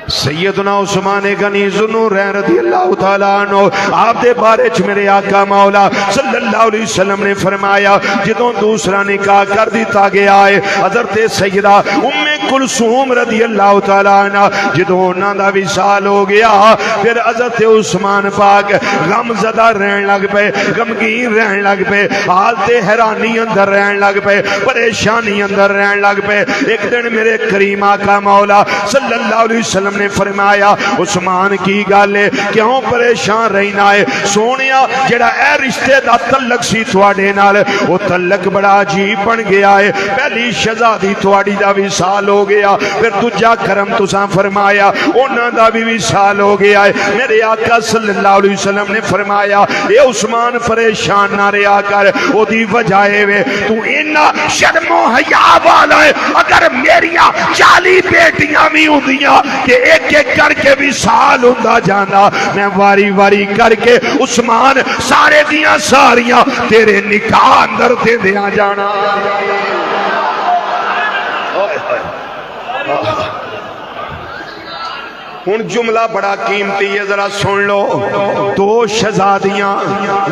Speaker 1: سیدنا عثمان غنی ذوالنورین رضی اللہ تعالیٰ عنہ آپ دے بارے چ میرے آقا مولا صلی اللہ علیہ وسلم نے فرمایا جدوں دوسرا نکاح کر دیتا گیا ہے حضرت سیدہ ام کلثوم رضی اللہ تعالیٰ عنہ جدوں انہاں دا وصال ہو گیا پھر حضرت عثمان پاک غم زدہ رہن لگ پے غمگین رہن لگ پے حالت حیرانی اندر رہن لگ پے پریشانی اندر رہن لگ پے ایک دن میرے کریم آقا مولا صلی اللہ علیہ وسلم نے فرمایا عثمان کی گل ہے کیوں پریشان رہنا ہے سونیا جڑا اے رشتے دا تعلق سی تواڈے نال وہ تعلق بڑا عجیب بن گیا ہے پہلی شہزادی تواڈی دا وصال ہو گیا پھر دوجا کرم تساں فرمایا انہاں دا بھی وصال ہو گیا ہے میرے آقا صلی اللہ علیہ وسلم نے فرمایا اے عثمان پریشان نہ رہیا کر او دی وجہ ہے تو انہاں شرم و حیا والا ہے اگر میریاں 40 بیٹیاں بھی ہوندیاں کہ ایک ایک کر کے بھی سال ہوندا جانا میں واری واری کر کے عثمان سارے دیاں ساریاں تیرے نکاح اندر دے دیاں جانا ہن جملہ بڑا قیمتی ہے، ذرا سن لو. دو شہزادیاں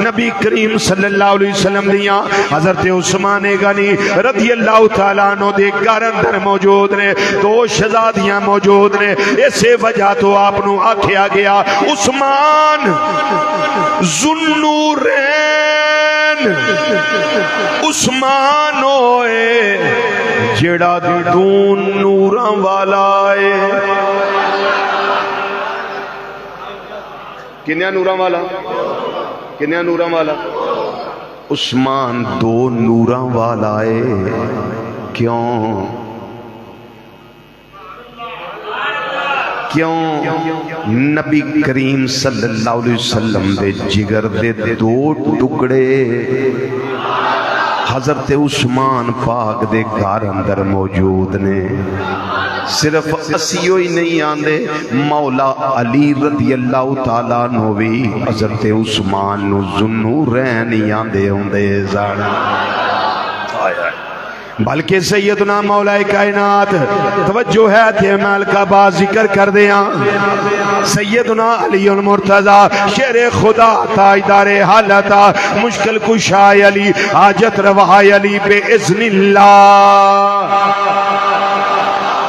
Speaker 1: نبی کریم صلی اللہ علیہ وسلم دیاں حضرت عثمان غنی رضی اللہ تعالیٰ عنہ دے گھر اندر موجود نے. دو شہزادیاں موجود نے. اسے وجہ تو آپ نو آکھیا گیا عثمان ذوالنورین، عثمان ہوئے جڑا دون نوراں والا ہے. کنیا نوراں والا؟ کنیا نوراں والا؟ عثمان دو نوراں والا ہے. کیوں؟ کیوں؟ نبی کریم صلی اللہ علیہ وسلم دے جگر دے دو ٹکڑے حضرت عثمان پاک دے گھر اندر موجود نے. صرف اسیو ہی نہیں آندے، مولا علی رضی اللہ تعالیٰ عنہ بھی حضرت عثمان نو ذوالنورین ہی آندے ہوندے زانا. بلکہ سیدنا مولا کائنات توجہ ہے تیمال کا با ذکر کر دیا. سیدنا علی المرتضی شیر خدا تاجدار حالتا مشکل کشائے علی حاجت روائی علی بے اذن اللہ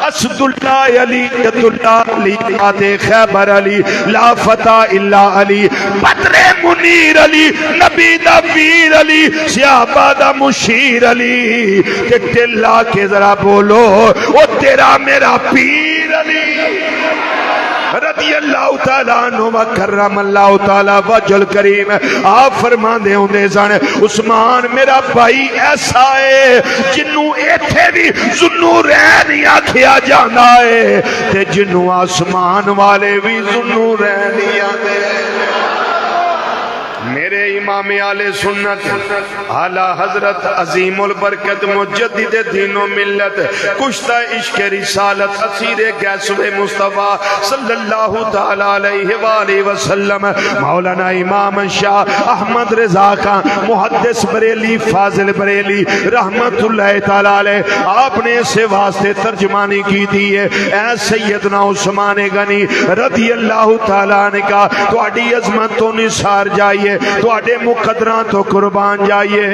Speaker 1: اسد اللہ علی جد اللہ علی یاد خیبر علی لا فتح الا علی بدر منیر علی نبی دا پیر علی صحابہ دا مشیر علی ٹلا کے ذرا بولو او تیرا میرا پیر علی رضی اللہ تعالیٰ عنہ وکرم اللہ تعالیٰ وجل کریم. آپ فرما دے ہوں دے سن عثمان میرا بھائی ایسا ہے جنوں ایتھے بھی ذوالنورین ہی آکھیا جانا ہے تے جنوں آسمان والے بھی ذوالنورین ہی آندے. میرے امام اہل سنت اعلیٰ حضرت عظیم البرکت مجدد دین و ملت کشتہ عشق رسالت اسیر گیسو مصطفیٰ صلی اللہ تعالیٰ علیہ وآلہ وسلم مولانا امام شاہ احمد رضا خان محدث بریلی فاضل بریلی رحمت اللہ تعالیٰ علیہ آپ نے اسے واسطے ترجمانی کی دی ہے. اے سیدنا عثمان غنی رضی اللہ تعالیٰ عنہ کا تو اڈی عظمت تو نثار جائیے تو اڈے مقدران تو قربان جائیے.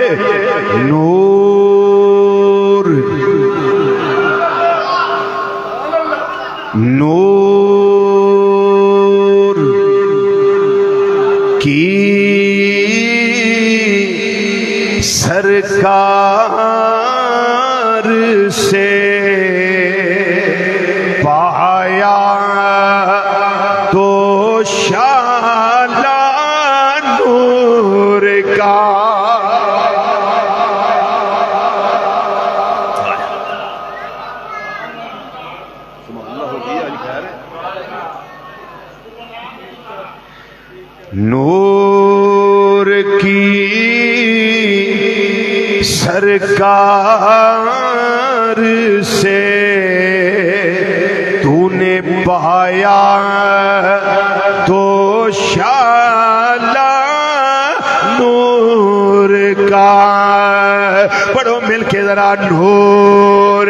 Speaker 1: نور نور کی سرکار سے پایا تو شالا نور کا. نور کی سرکار سے تو نے پایا تو شالا نور کا. پڑھو مل کے ذرا نور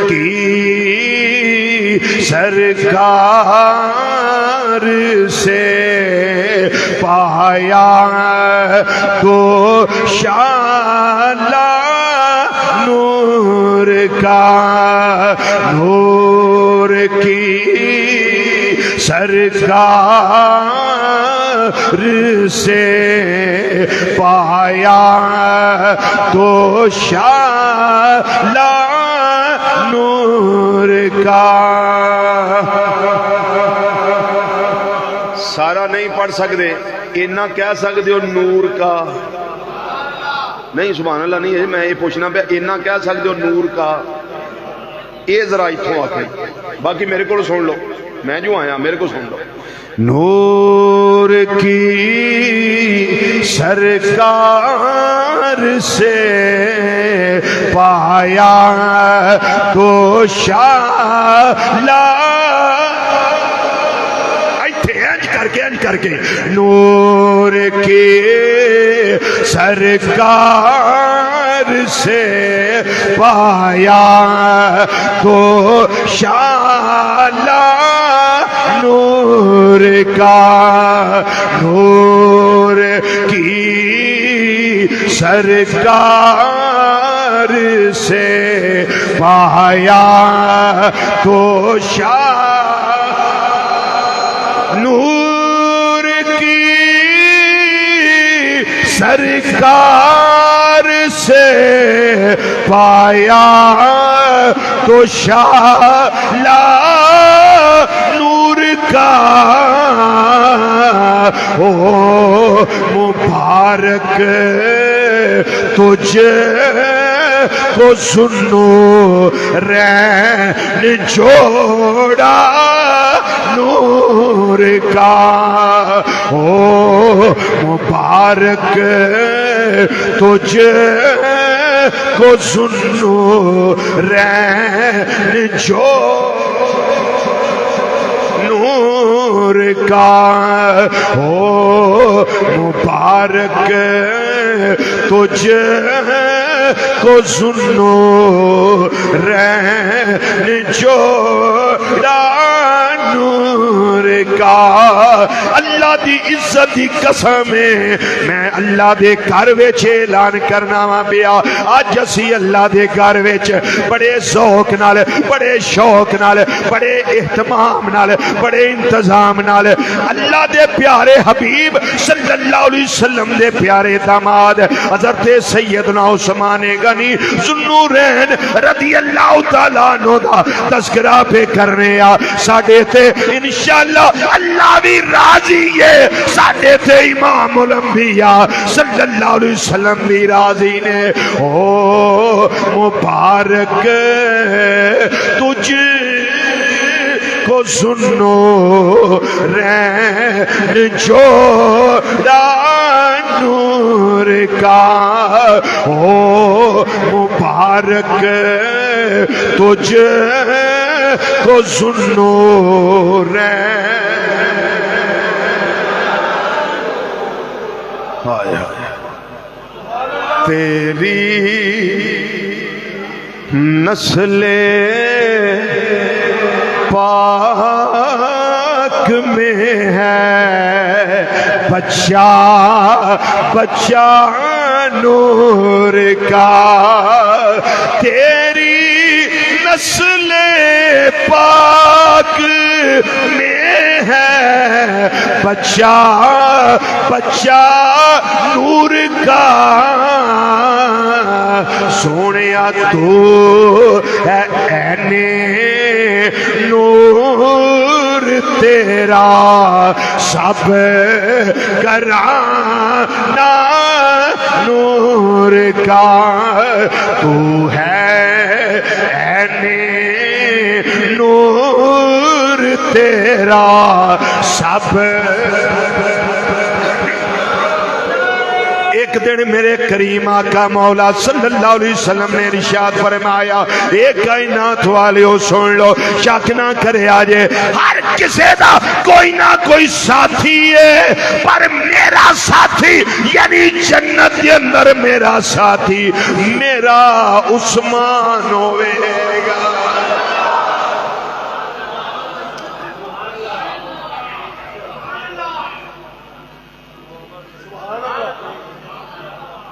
Speaker 1: کی سرکار سے پایا تو شالا نور کا. نور کی سرکار سے پایا تو شالا نور کا. سارا نہیں پڑھ سکتے اتنا کہہ سکتے ہو نور کا نہیں. سبحان اللہ نہیں ہے میں یہ پوچھنا پہ اتنا کہہ سکتے ہو نور کا. یہ ذرا اتوں آ کے باقی میرے کو سن لو میں جو آیا میرے کو سن لو. نور کی سرکار سے پایا تو شالا کر کے نور کی سرکار سے پایا تو شالا نور کا، نور کی سرکار سے پایا تو نور کی سرکار سے پایا تو شالا نور کا، او مبارک تجھے کو سنو رین جوڑا نور کا، او مبارک تجھے کو سنو رین نور کا، او مبارک تجھے کو سنو رین جوڑا نور کا۔ اللہ دی عزت دی قسم میں اللہ دے گھر وچ اعلان کرنا وا پیا، اج اسی اللہ دے گھر وچ بڑے ذوق نال، بڑے شوق نال، بڑے اہتمام نال، بڑے انتظام نال اللہ دے پیارے حبیب صلی اللہ علیہ وسلم دے پیارے داماد حضرت سیدنا عثمان غنی ذوالنورین رضی اللہ تعالیٰ عنہ دا تذکرہ پہ کرنے آ، ساڑھے تے انشاءاللہ اللہ بھی راضی ہے، ساڑھے تے امام الانبیاء صلی اللہ علیہ وسلم بھی راضی نے۔ او مبارک تجھ کو سنو رین جوڑا نور کا، او مبارک تجھ کو سنو تیری نسل پاک میں ہے بچہ بچہ نور کا، تیری نسل پاک میں ہے بچہ بچہ نور کا، سونیا تو ہے عین نور تیرا سب گرانا نور کا، تو ہے عین نور تیرا سب۔ ایک دن میرے کریم آقا مولا صلی اللہ علیہ وسلم نے ارشاد فرمایا، ایک کائنات والیو سن لو، شک نہ کرے آجے ہر کسی دا کوئی نہ کوئی ساتھی ہے، پر میرا ساتھی یعنی جنت کے اندر میرا ساتھی میرا عثمان ہوئے گا۔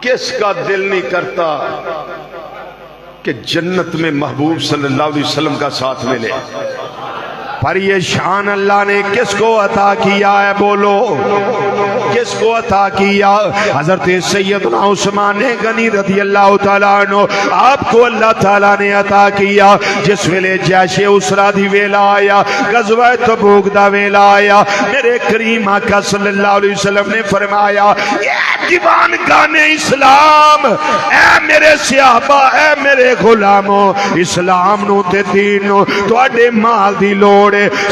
Speaker 1: کس کا دل نہیں کرتا کہ جنت میں محبوب صلی اللہ علیہ وسلم کا ساتھ ملے؟ پر یہ شان اللہ نے کس کو عطا کیا ہے؟ بولو کس کو عطا کیا؟ حضرت سیدنا عثمان غنی رضی اللہ تعالیٰ عنہ آپ کو اللہ تعالیٰ نے عطا کیا۔ جس ویلے جیش اسرا دی ویلا آیا، غزوہ تبوک دا ویلا آیا، میرے کریم آقا صلی اللہ علیہ وسلم نے فرمایا، اے دیوان گانے اسلام، اے میرے صحابہ، اے میرے غلاموں، اسلام نو تے دین نو تواڈے مال دی لوڑ۔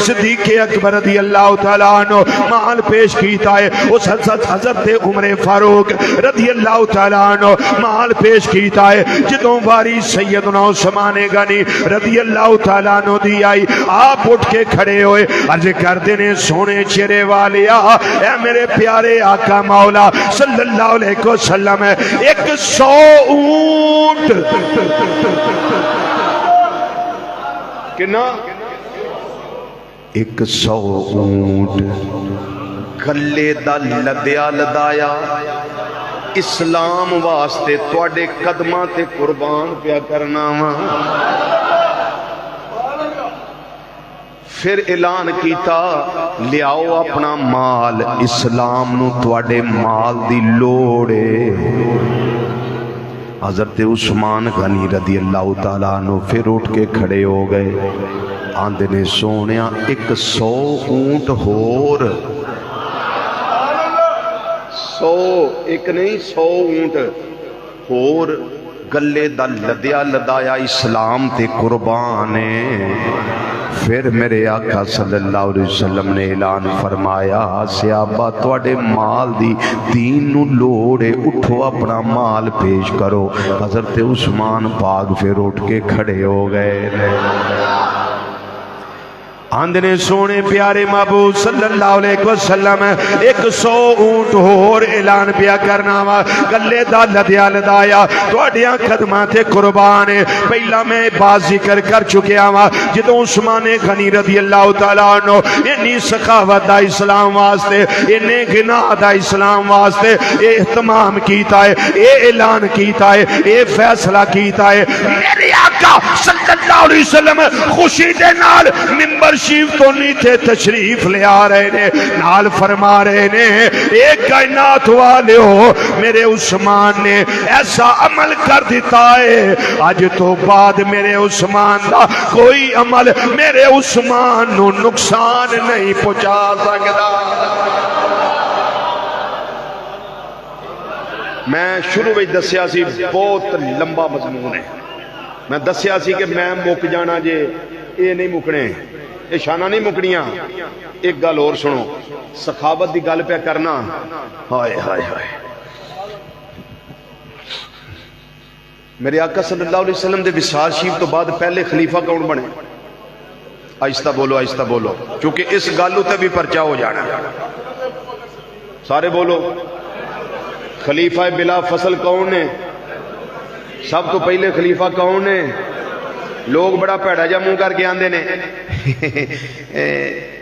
Speaker 1: صدیق اکبر رضی اللہ تعالیٰ عنہ مال پیش کیتا ہے، اس حضرت عمر فاروق رضی اللہ تعالیٰ عنہ مال پیش کیتا ہے۔ جدوں باری سیدنا عثمان غنی رضی اللہ تعالیٰ عنہ دی آئی، آپ اٹھ کے کھڑے ہوئے، عرض کر دینے سونے چہرے والیا، اے میرے پیارے آقا مولا صلی اللہ علیہ وسلم 100 اونٹ کنا 100 اونٹ گلے دا لدیا لدایا اسلام واسطے تواڈے قدماں تے قربان پیا کرنا وا. پھر اعلان کیتا لیاؤ اپنا مال اسلام نو تواڈے مال دی لوڑ ہے. حضرت عثمان غنی رضی اللہ تعالیٰ عنہ پھر اٹھ کے کھڑے ہو گئے. آندے نے سونیا 100 اونٹ ہور 100 ایک نہیں 100 اونٹ ہور گلے دا لدیا لدایا اسلام تے قربان ہے. پھر میرے آقا صلی اللہ علیہ وسلم نے اعلان فرمایا صحابہ تواڈے مال دی دین نو لوڑے اٹھو اپنا مال پیش کرو. حضرت عثمان پاک پھر اٹھ کے کھڑے ہو گئے. آندنے سونے پیارے محبوب صلی اللہ علیہ وسلم 100 اونٹ ہور اعلان پیا کرنا وا گلے دا لدیا لدایا تواڈیاں قدماں تے قربان. پہلا میں بات ذکر کر چکیا وا جدوں عثمان غنی رضی اللہ تعالیٰ عنہ انی سخاوت دا اسلام واسطے انی غنا دا اسلام واسطے اہتمام کیتا ہے اے اعلان کیتا ہے اے فیصلہ کیتا ہے. میرے آقا صلی اللہ علیہ وسلم خوشی دے نال منبر شریف تو نیچے تشریف لے آ رہے نے نال فرما رہے نے ایک کائنات والے ہو میرے عثمان نے ایسا عمل کر دیتا ہے آج تو بعد میرے عثمان دا کوئی عمل میرے عثمان نو نقصان نہیں پہنچا سکتا. میں شروع میں دسیا سی بہت لمبا مضمون ہے. میں دسیا سی کہ میں مک جانا جے اے نہیں مکنے یہ شانہ نہیں مکڑیاں. ایک گل اور سنو سخاوت دی گل پہ کرنا ہائے ہائے ہائے. میرے آقا صلی اللہ علیہ وسلم دے وصال شریف تو بعد پہلے خلیفہ کون بنے؟ آہستہ بولو آہستہ بولو کیونکہ اس گالو تے بھی پرچہ ہو جانا. سارے بولو خلیفہ بلا فصل کون ہے؟ سب تو پہلے خلیفہ کون ہے؟ لوگ بڑا پیڑا جا منہ کر کے آندے نے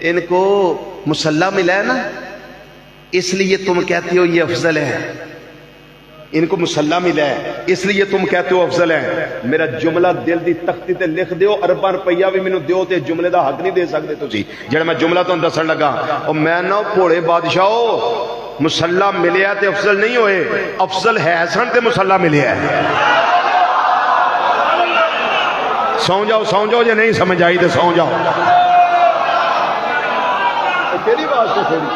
Speaker 1: ان کو مسلح ملا ہے نا اس لیے تم کہتے ہو یہ افضل ہے. ان کو مسلح ملا ہے اس لیے تم کہتے ہو افضل ہے. میرا جملہ دل دی تختی تے لکھ دیو ارباں روپیہ بھی مینوں دیو تے جملے دا حق نہیں دے سکتے تسی. جڑا میں جملہ تو دسن لگا او میں نہ پھوڑے بادشاہو مسلح ملیا تے افضل نہیں ہوئے افضل ہے سن تے مسلح ملیا ہے. سو جاؤ جے نہیں سمجھ آئی تو سو جاؤ. تیری بات تو تھوڑی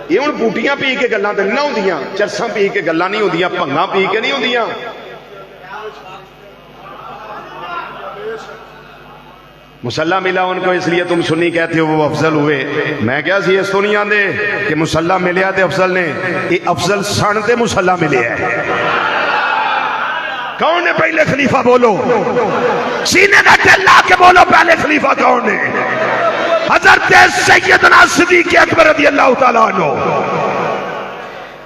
Speaker 1: یہ ہوں بوٹیاں پی کے گلاں تے نہ ہوندیاں چرساں پی کے گلاں نہیں ہوندیاں بھنگاں پی کے نہیں ہوندیاں. مسلح ملا ان کو اس لیے تم سنی کہتے ہو وہ افضل ہوئے. میں کیا سی اس تو نہیں آندے کہ مسلح ملیا تے افضل نے یہ افضل سن تے مسلح ملے ہے. کون ہے پہلے خلیفہ بولو سینے کا دل لا کے بولو پہلے خلیفہ کون ہے؟ حضرت سیدنا صدیق اکبر رضی اللہ تعالیٰ عنہ.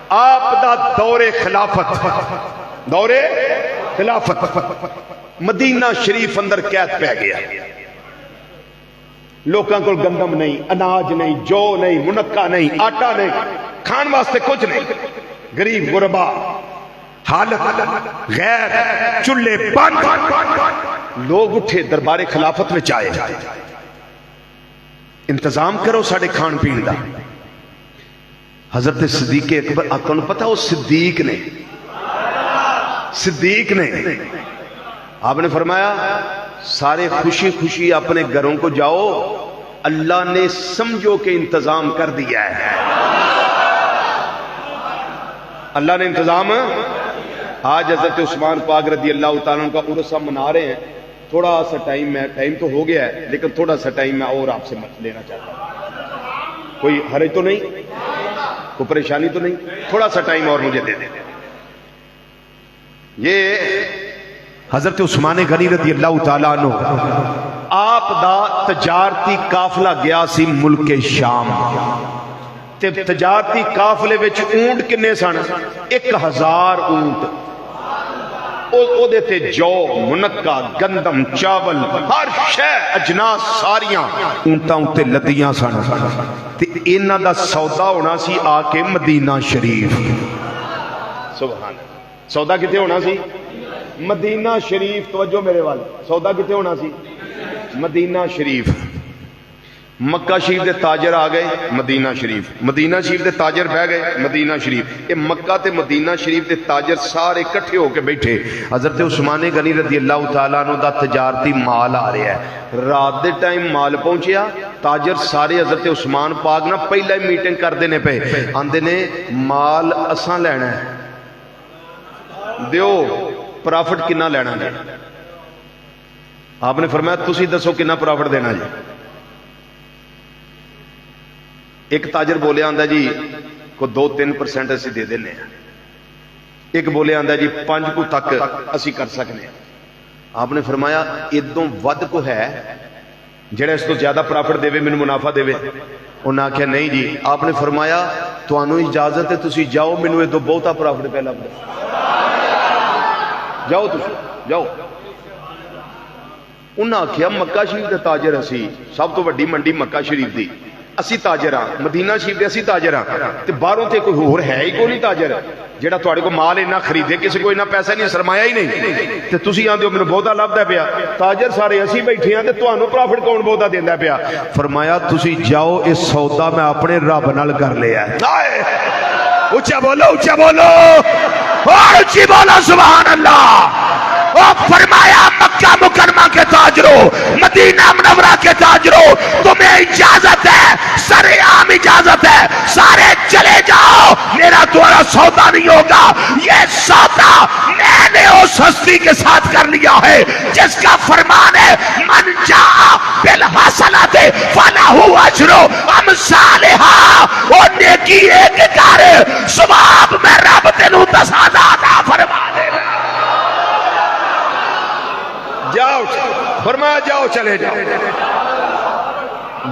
Speaker 1: آپ دا دور خلافت مدینہ شریف اندر قید پہ گیا. لوکاں کو گندم نہیں اناج نہیں جو نہیں منقع نہیں آٹا نہیں کھان واسطے کچھ نہیں. غریب غربا حالت غیر چلے بند. لوگ اٹھے دربار خلافت میں آئے انتظام کرو ساڑھے کھان پین دا. حضرت صدیق اکبر آپ کو پتا وہ صدیق نے آپ نے فرمایا سارے خوشی خوشی اپنے گھروں کو جاؤ اللہ نے سمجھو کہ انتظام کر دیا ہے. اللہ نے انتظام. آج حضرت عثمان پاک رضی اللہ تعالیٰ کا عرصہ منا رہے ہیں. تھوڑا سا ٹائم تو ہو گیا ہے لیکن تھوڑا سا ٹائم میں اور آپ سے لینا چاہتا ہوں. کوئی حرج تو نہیں کوئی پریشانی تو نہیں تھوڑا سا ٹائم اور مجھے دے دیں. یہ حضرت عثمان غنی رضی اللہ تعالیٰ عنہ آپ دا تجارتی قافلہ گیا سی ملک شام تے تجارتی قافلے وچ اونٹ کنے سن 1000 اونٹ او دے تے جو منقع گندم چاول ہر شے اجناس ساریاں اونٹاں تے لدیاں سن تے انہاں دا سودا ہونا سی آ کے مدینہ شریف سبحان سودا کتے ہونا سی مدینہ شریف توجہ میرے وال سودا کتے ہونا سی مدینہ شریف مکہ شریف دے تاجر آ گئے مدینہ شریف مدینہ شریف دے تاجر بہ گئے مدینہ شریف یہ مکہ تے مدینہ شریف دے تاجر سارے کٹھے ہو کے بیٹھے حضرت عثمان غنی رضی اللہ تعالیٰ عنہ دا تجارتی مال آ رہا ہے رات دے ٹائم مال پہنچیا تاجر سارے حضرت عثمان پاک نہ پہلا ہی میٹنگ کر دینے پہ آندے نے مال اساں لینا ہے دیو پرافٹ کنا لینا ہے آپ نے فرمایا تسی دسو کنا پرافٹ دینا جی ایک تاجر بولے آندہ جی کو 2-3% اسی دے دینے ہیں ایک بولے آندہ جی 5 کو تک اسی کر سکنے ہیں آپ نے فرمایا ادوں ود کو ہے جڑا اس کو زیادہ پرافٹ دے وے میں منافع دے وے انہوں نے کہا نہیں جی آپ نے فرمایا تو انہوں اجازت ہے تسی جاؤ میں نے ادوں بہتا پرافٹ پہلا بڑھا جاؤ تسی جاؤ انہوں نے کہا مکہ شریف دے تاجر اسی سب تو وڈی منڈی مکہ شریف دی اسی تاجر ہاں مدینہ شریف دے اسی تاجر ہاں تے باہروں تے کوئی اور ہے ہی کوئی نہیں تاجر جیڑا تواڈے کو مال اتنا خریدے کسی کو اتنا پیسہ نہیں سرمایہ ہی نہیں تے تسی آندے ہو مینوں بہتا لبدا پیا تاجر سارے اسی بیٹھے ہیں تے تانوں پرافٹ کون بہتا دیندا پیا فرمایا تسی جاؤ اس سودا میں اپنے رب نال کر لیا ہے اونچا بولو اونچی بولو سبحان اللہ فرمایا مکہ مکرمہ کے تاجروں مدینہ منورہ کے تاجروں تمہیں اجازت ہے سرعام اجازت ہے سارے چلے جاؤ میرا تمہارا سودا نہیں ہوگا یہ سودا میں نے اس ہستی کے ساتھ کر لیا ہے جس کا فرمان ہے من جاء بالحسنۃ فلہ اجر امثالھا وہ نیکی ایک کر ثواب میں رب تینوں 10,000 عطا فرما دے گا جاؤ فرمایا جاؤ چلے جاؤ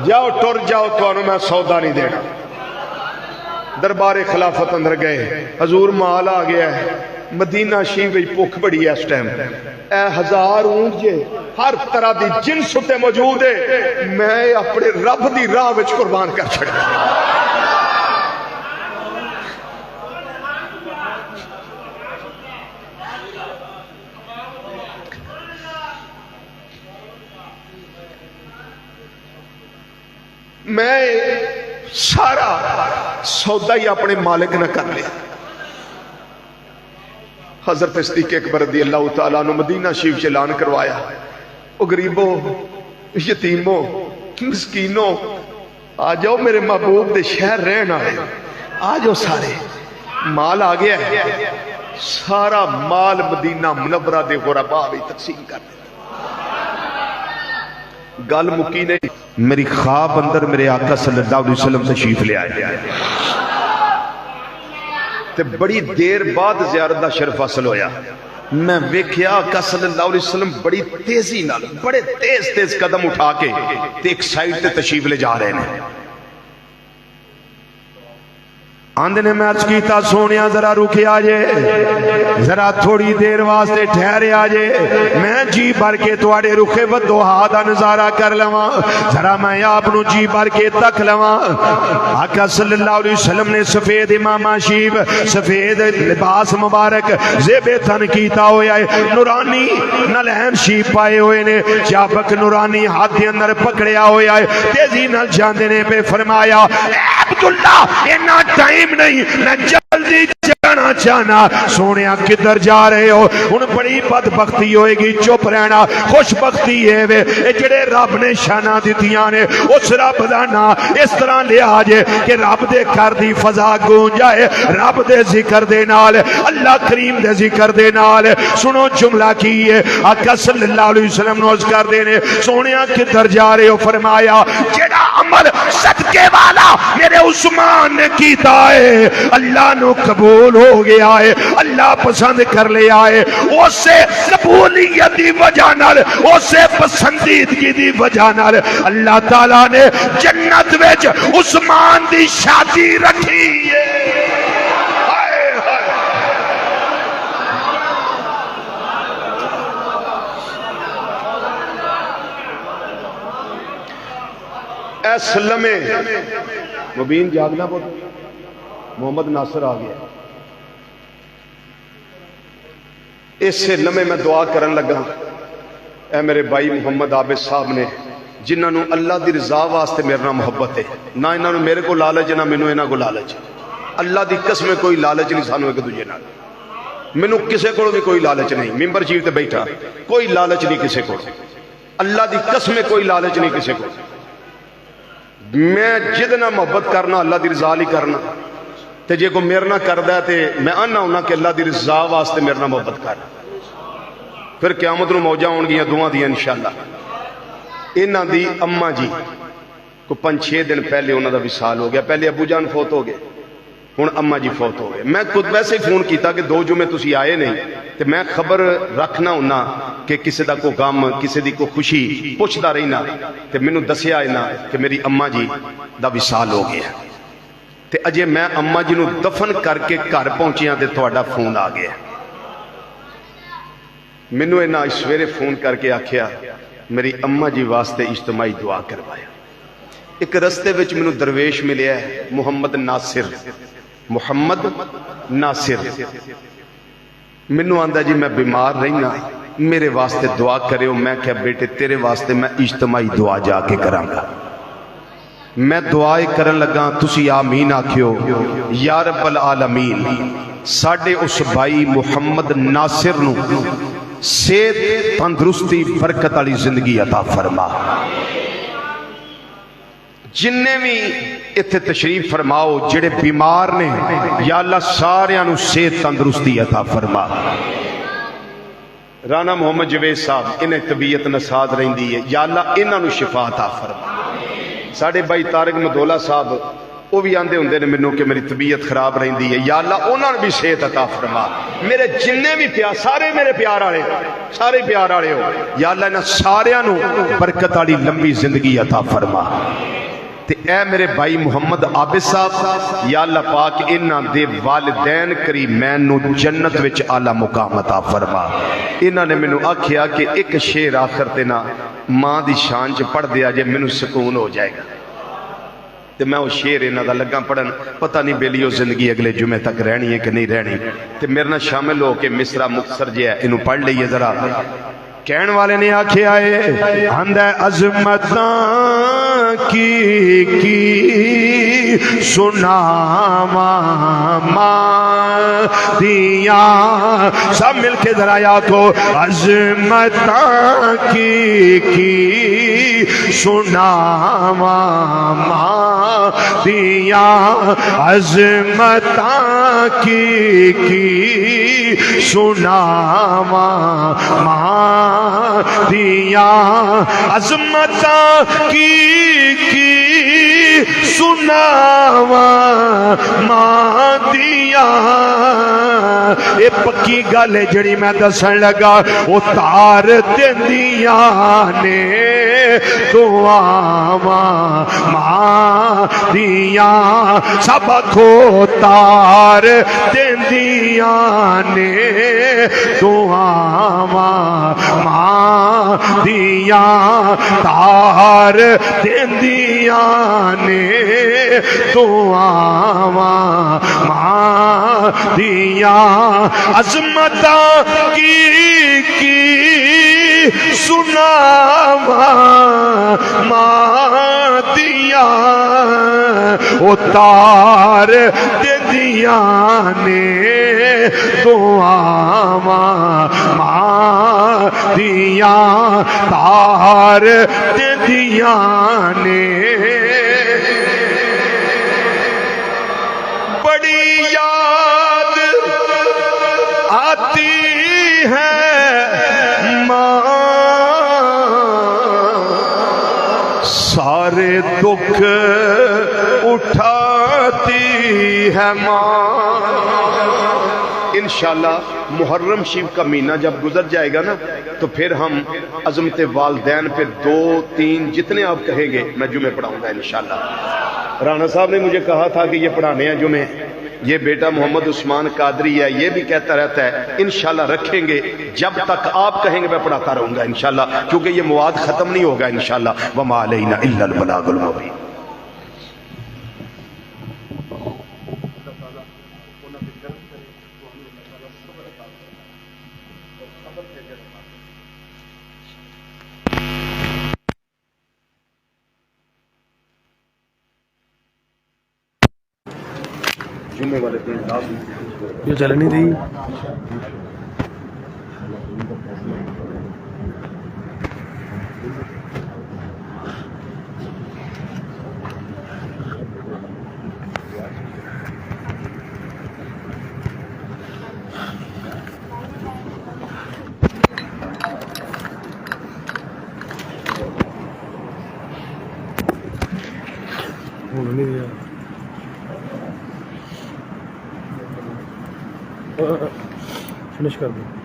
Speaker 1: جاؤ ٹر جاؤ تو میں سودا نہیں دینا دربار خلافت اندر گئے حضور مال آ گیا ہے مدینہ شریف بھوک بڑی ہے اس ٹائم 1000 اونٹ جے ہر طرح دی جنس تے موجود ہے میں اپنے رب دی راہ وچ قربان کر چھڑا میں سارا سودا ہی اپنے مالک نہ کر لیا حضرت صدیق اکبر رضی اللہ تعالیٰ عنہ مدینہ شریف سے اعلان کروایا او غریبوں یتیموں مسکینوں آ جاؤ میرے محبوب دے شہر رہن آئے آ جاؤ سارے مال آ گیا ہے سارا مال مدینہ منورہ دے غرباء بھی تقسیم کر دیا گل مکی نہیں میری خواب اندر میرے آقا صلی اللہ علیہ وسلم تشریف لے آئے تے بڑی دیر بعد زیارت دا شرف حاصل ہویا میں ویکھیا آقا صلی اللہ علیہ وسلم بڑی تیزی نال بڑے تیز قدم اٹھا کے تے ایک سائٹ تے تشریف لے جا رہے ہیں آندے نے میں عرض کیتا سونیا ذرا رکے آجے ذرا تھوڑی دیر واسطے ٹھہرے آجے میں جی بھر کے تواڈے رخے ودوہا دا نظارہ کر لواں ذرا میں آپ نو جی بھر کے تک لواں آقا صلی اللہ علیہ وسلم نے سفید امامہ شیب سفید لباس مبارک زیب تن کیتا ہویا ہے نورانی نلین شیب پائے ہوئے نے چابک نورانی ہاتھ دے اندر پکڑیا ہویا ہے تیزی نل جاندے نے پہ فرمایا اے عبداللہ اینا ٹائم نہیں میں جلدی جانا چاہنا سونیا کدھر جا رہے ہو ان بڑی بدبختی ہوئے گی چپ رہنا خوش بختی ہے وے جڑے رب نے شانہ دیتیاں نے اس رب دانا اس طرح لے آجے کہ رب دے کر دی فضا گون جائے رب دے ذکر دے نال اللہ کریم دے ذکر دے نال سنو جملہ کی ہے آقا صلی اللہ علیہ وسلم نوز کر دینے سونیا کدھر جا رہے ہو فرمایا جڑا عمل صدقے والا میرے عثمان نے کیتا ہے ہے اللہ نو قبول ہو گیا ہے اللہ پسند کر لیا ہے اسے قبولیت دی وجہ نال اسے پسندیدگی دی وجہ نال اللہ تعالیٰ نے جنت وچ عثمان دی شادی رکھی ہے اس لمحے مبین جاگنا بہت محمد ناصر آ گیا اس سے لمحے میں دعا کرن لگا اے میرے بھائی محمد عابد صاحب نے جنہاں نو اللہ دی رضا واسطے میرے نال محبت ہے نہ انہاں نو میرے کو لالچ نہ مینوں انہاں کو لالچ اللہ دی قسم کوئی لالچ نہیں سانو ایک دوجے نال مینوں کسے کولوں بھی کوئی لالچ نہیں ممبر شریف تے بیٹھا کوئی لالچ نہیں کسے کو اللہ دی قسم کوئی لالچ نہیں کسے کو میں جتنا محبت کرنا اللہ دی رضا لی کرنا تے جے کو میرے نہ کردا تے میں آنا ہونا کہ اللہ دی رضا واسطے میرے نہ محبت کر پھر قیامت نو موجاں ہون گیاں دعاں دیاں انشاءاللہ انہاں دی اماں جی کو 5-6 دن پہلے انہاں دا وصال ہو گیا پہلے ابو جان فوت ہو گئے ہن اماں جی فوت ہو گئے میں خود ویسے فون کیتا کہ 2 جمعے تسی آئے نہیں تے میں خبر رکھنا ہونا کہ کسی دا کو غم کسی دی کو خوشی پوچھدا رہنا تے مینوں دسیا ہے نا کہ میری اماں جی دا وصال ہو گیا تے اجے میں اماں جی نو دفن کر کے گھر پہنچیاں تے تہاڈا فون آ گیا مینوں انہاں سویرے فون کر کے آکھیا میری اماں جی واسطے اجتماعی دعا کروایا ایک رستے وچ مینوں درویش ملیا ہے محمد ناصر مینوں آندا جی میں بیمار رہنا میرے واسطے دعا کریو میں کہا بیٹے تیرے واسطے میں اجتماعی دعا جا کے کراں گا میں دعائے کرن لگا تسی آمین آکھیو یا رب العالمین ساڈے اس بھائی محمد ناصر نو صحت تندرستی برکت والی زندگی عطا فرما جننے بھی اتھے تشریف فرماؤ جڑے بیمار نے یا اللہ سارے انو صحت تندرستی عطا فرما رانا محمد جوید صاحب انہیں طبیعت نساد رہندی ہے یا اللہ انہاں نو شفا عطا فرما ساڑھے بھائی طارق مدولہ صاحب وہ بھی آندے ہوندے نے منوں کہ میری طبیعت خراب رہندی ہے یا اللہ انہاں نو بھی صحت عطا فرما میرے جننے بھی پیار سارے میرے پیار والے سارے پیار والے ہو یا اللہ انہاں سارے نو برکت والی لمبی زندگی عطا فرما تے اے میرے بھائی محمد عابد صاحب یا اللہ پاک انہاں دے والدین کریمین نو جنت وچ اعلی مقام عطا فرما انہاں نے مینوں آکھیا کہ ایک شعر آخر تے نا ماں دی شان چ پڑھ دیا جے مینوں سکون ہو جائے گا تے میں وہ شعر انہاں دا لگا پڑھن پتہ نہیں بیلیو زندگی اگلے جمعے تک رہنی ہے کہ نہیں رہنی تے میرے نال شامل ہو کے مصرع مختصر جے ہے انہوں پڑھ لئیے ذرا کہن والے نے آکھے آئے ہند عظمتاں کی سناواں ماں دیاں سب مل کے ذرا یا کو عظمتاں کی سناواں ماں دیاں عظمتاں کی سناواں ماں دیاں عظمتاں کی سناواں ماں دیاں اے پکی گل جڑی میں دسن لگا وہ تار دیندیاں نے دعاواں ماں دیاں سب کو تار دیندیاں نے دعاواں ماں دیاں تار دیندیاں نے دعاواں ماں دیاں عظمتاں کی سناواں ماں دیاں او تار دیندیاں نے دعاواں ماں دیاں تار دیندیاں نے بڑی یاد آتی ہے ماں سارے دکھ اٹھاتی ہے ماں. انشاءاللہ محرم شریف کا مہینہ جب گزر جائے گا نا تو پھر ہم عظمت والدین پہ 2 3 جتنے آپ کہیں گے میں جمعے پڑھاؤں گا انشاءاللہ. رانا صاحب نے مجھے کہا تھا کہ یہ پڑھانے ہیں جمعے. یہ بیٹا محمد عثمان قادری ہے، یہ بھی کہتا رہتا ہے انشاءاللہ رکھیں گے جب تک آپ کہیں گے میں پڑھاتا رہوں گا انشاءاللہ، کیونکہ یہ مواد ختم نہیں ہوگا انشاءاللہ. وما علینا الا البلاغ المبین. جمعے والے دن
Speaker 2: یہ چل نہیں رہی. فنش کر دیں.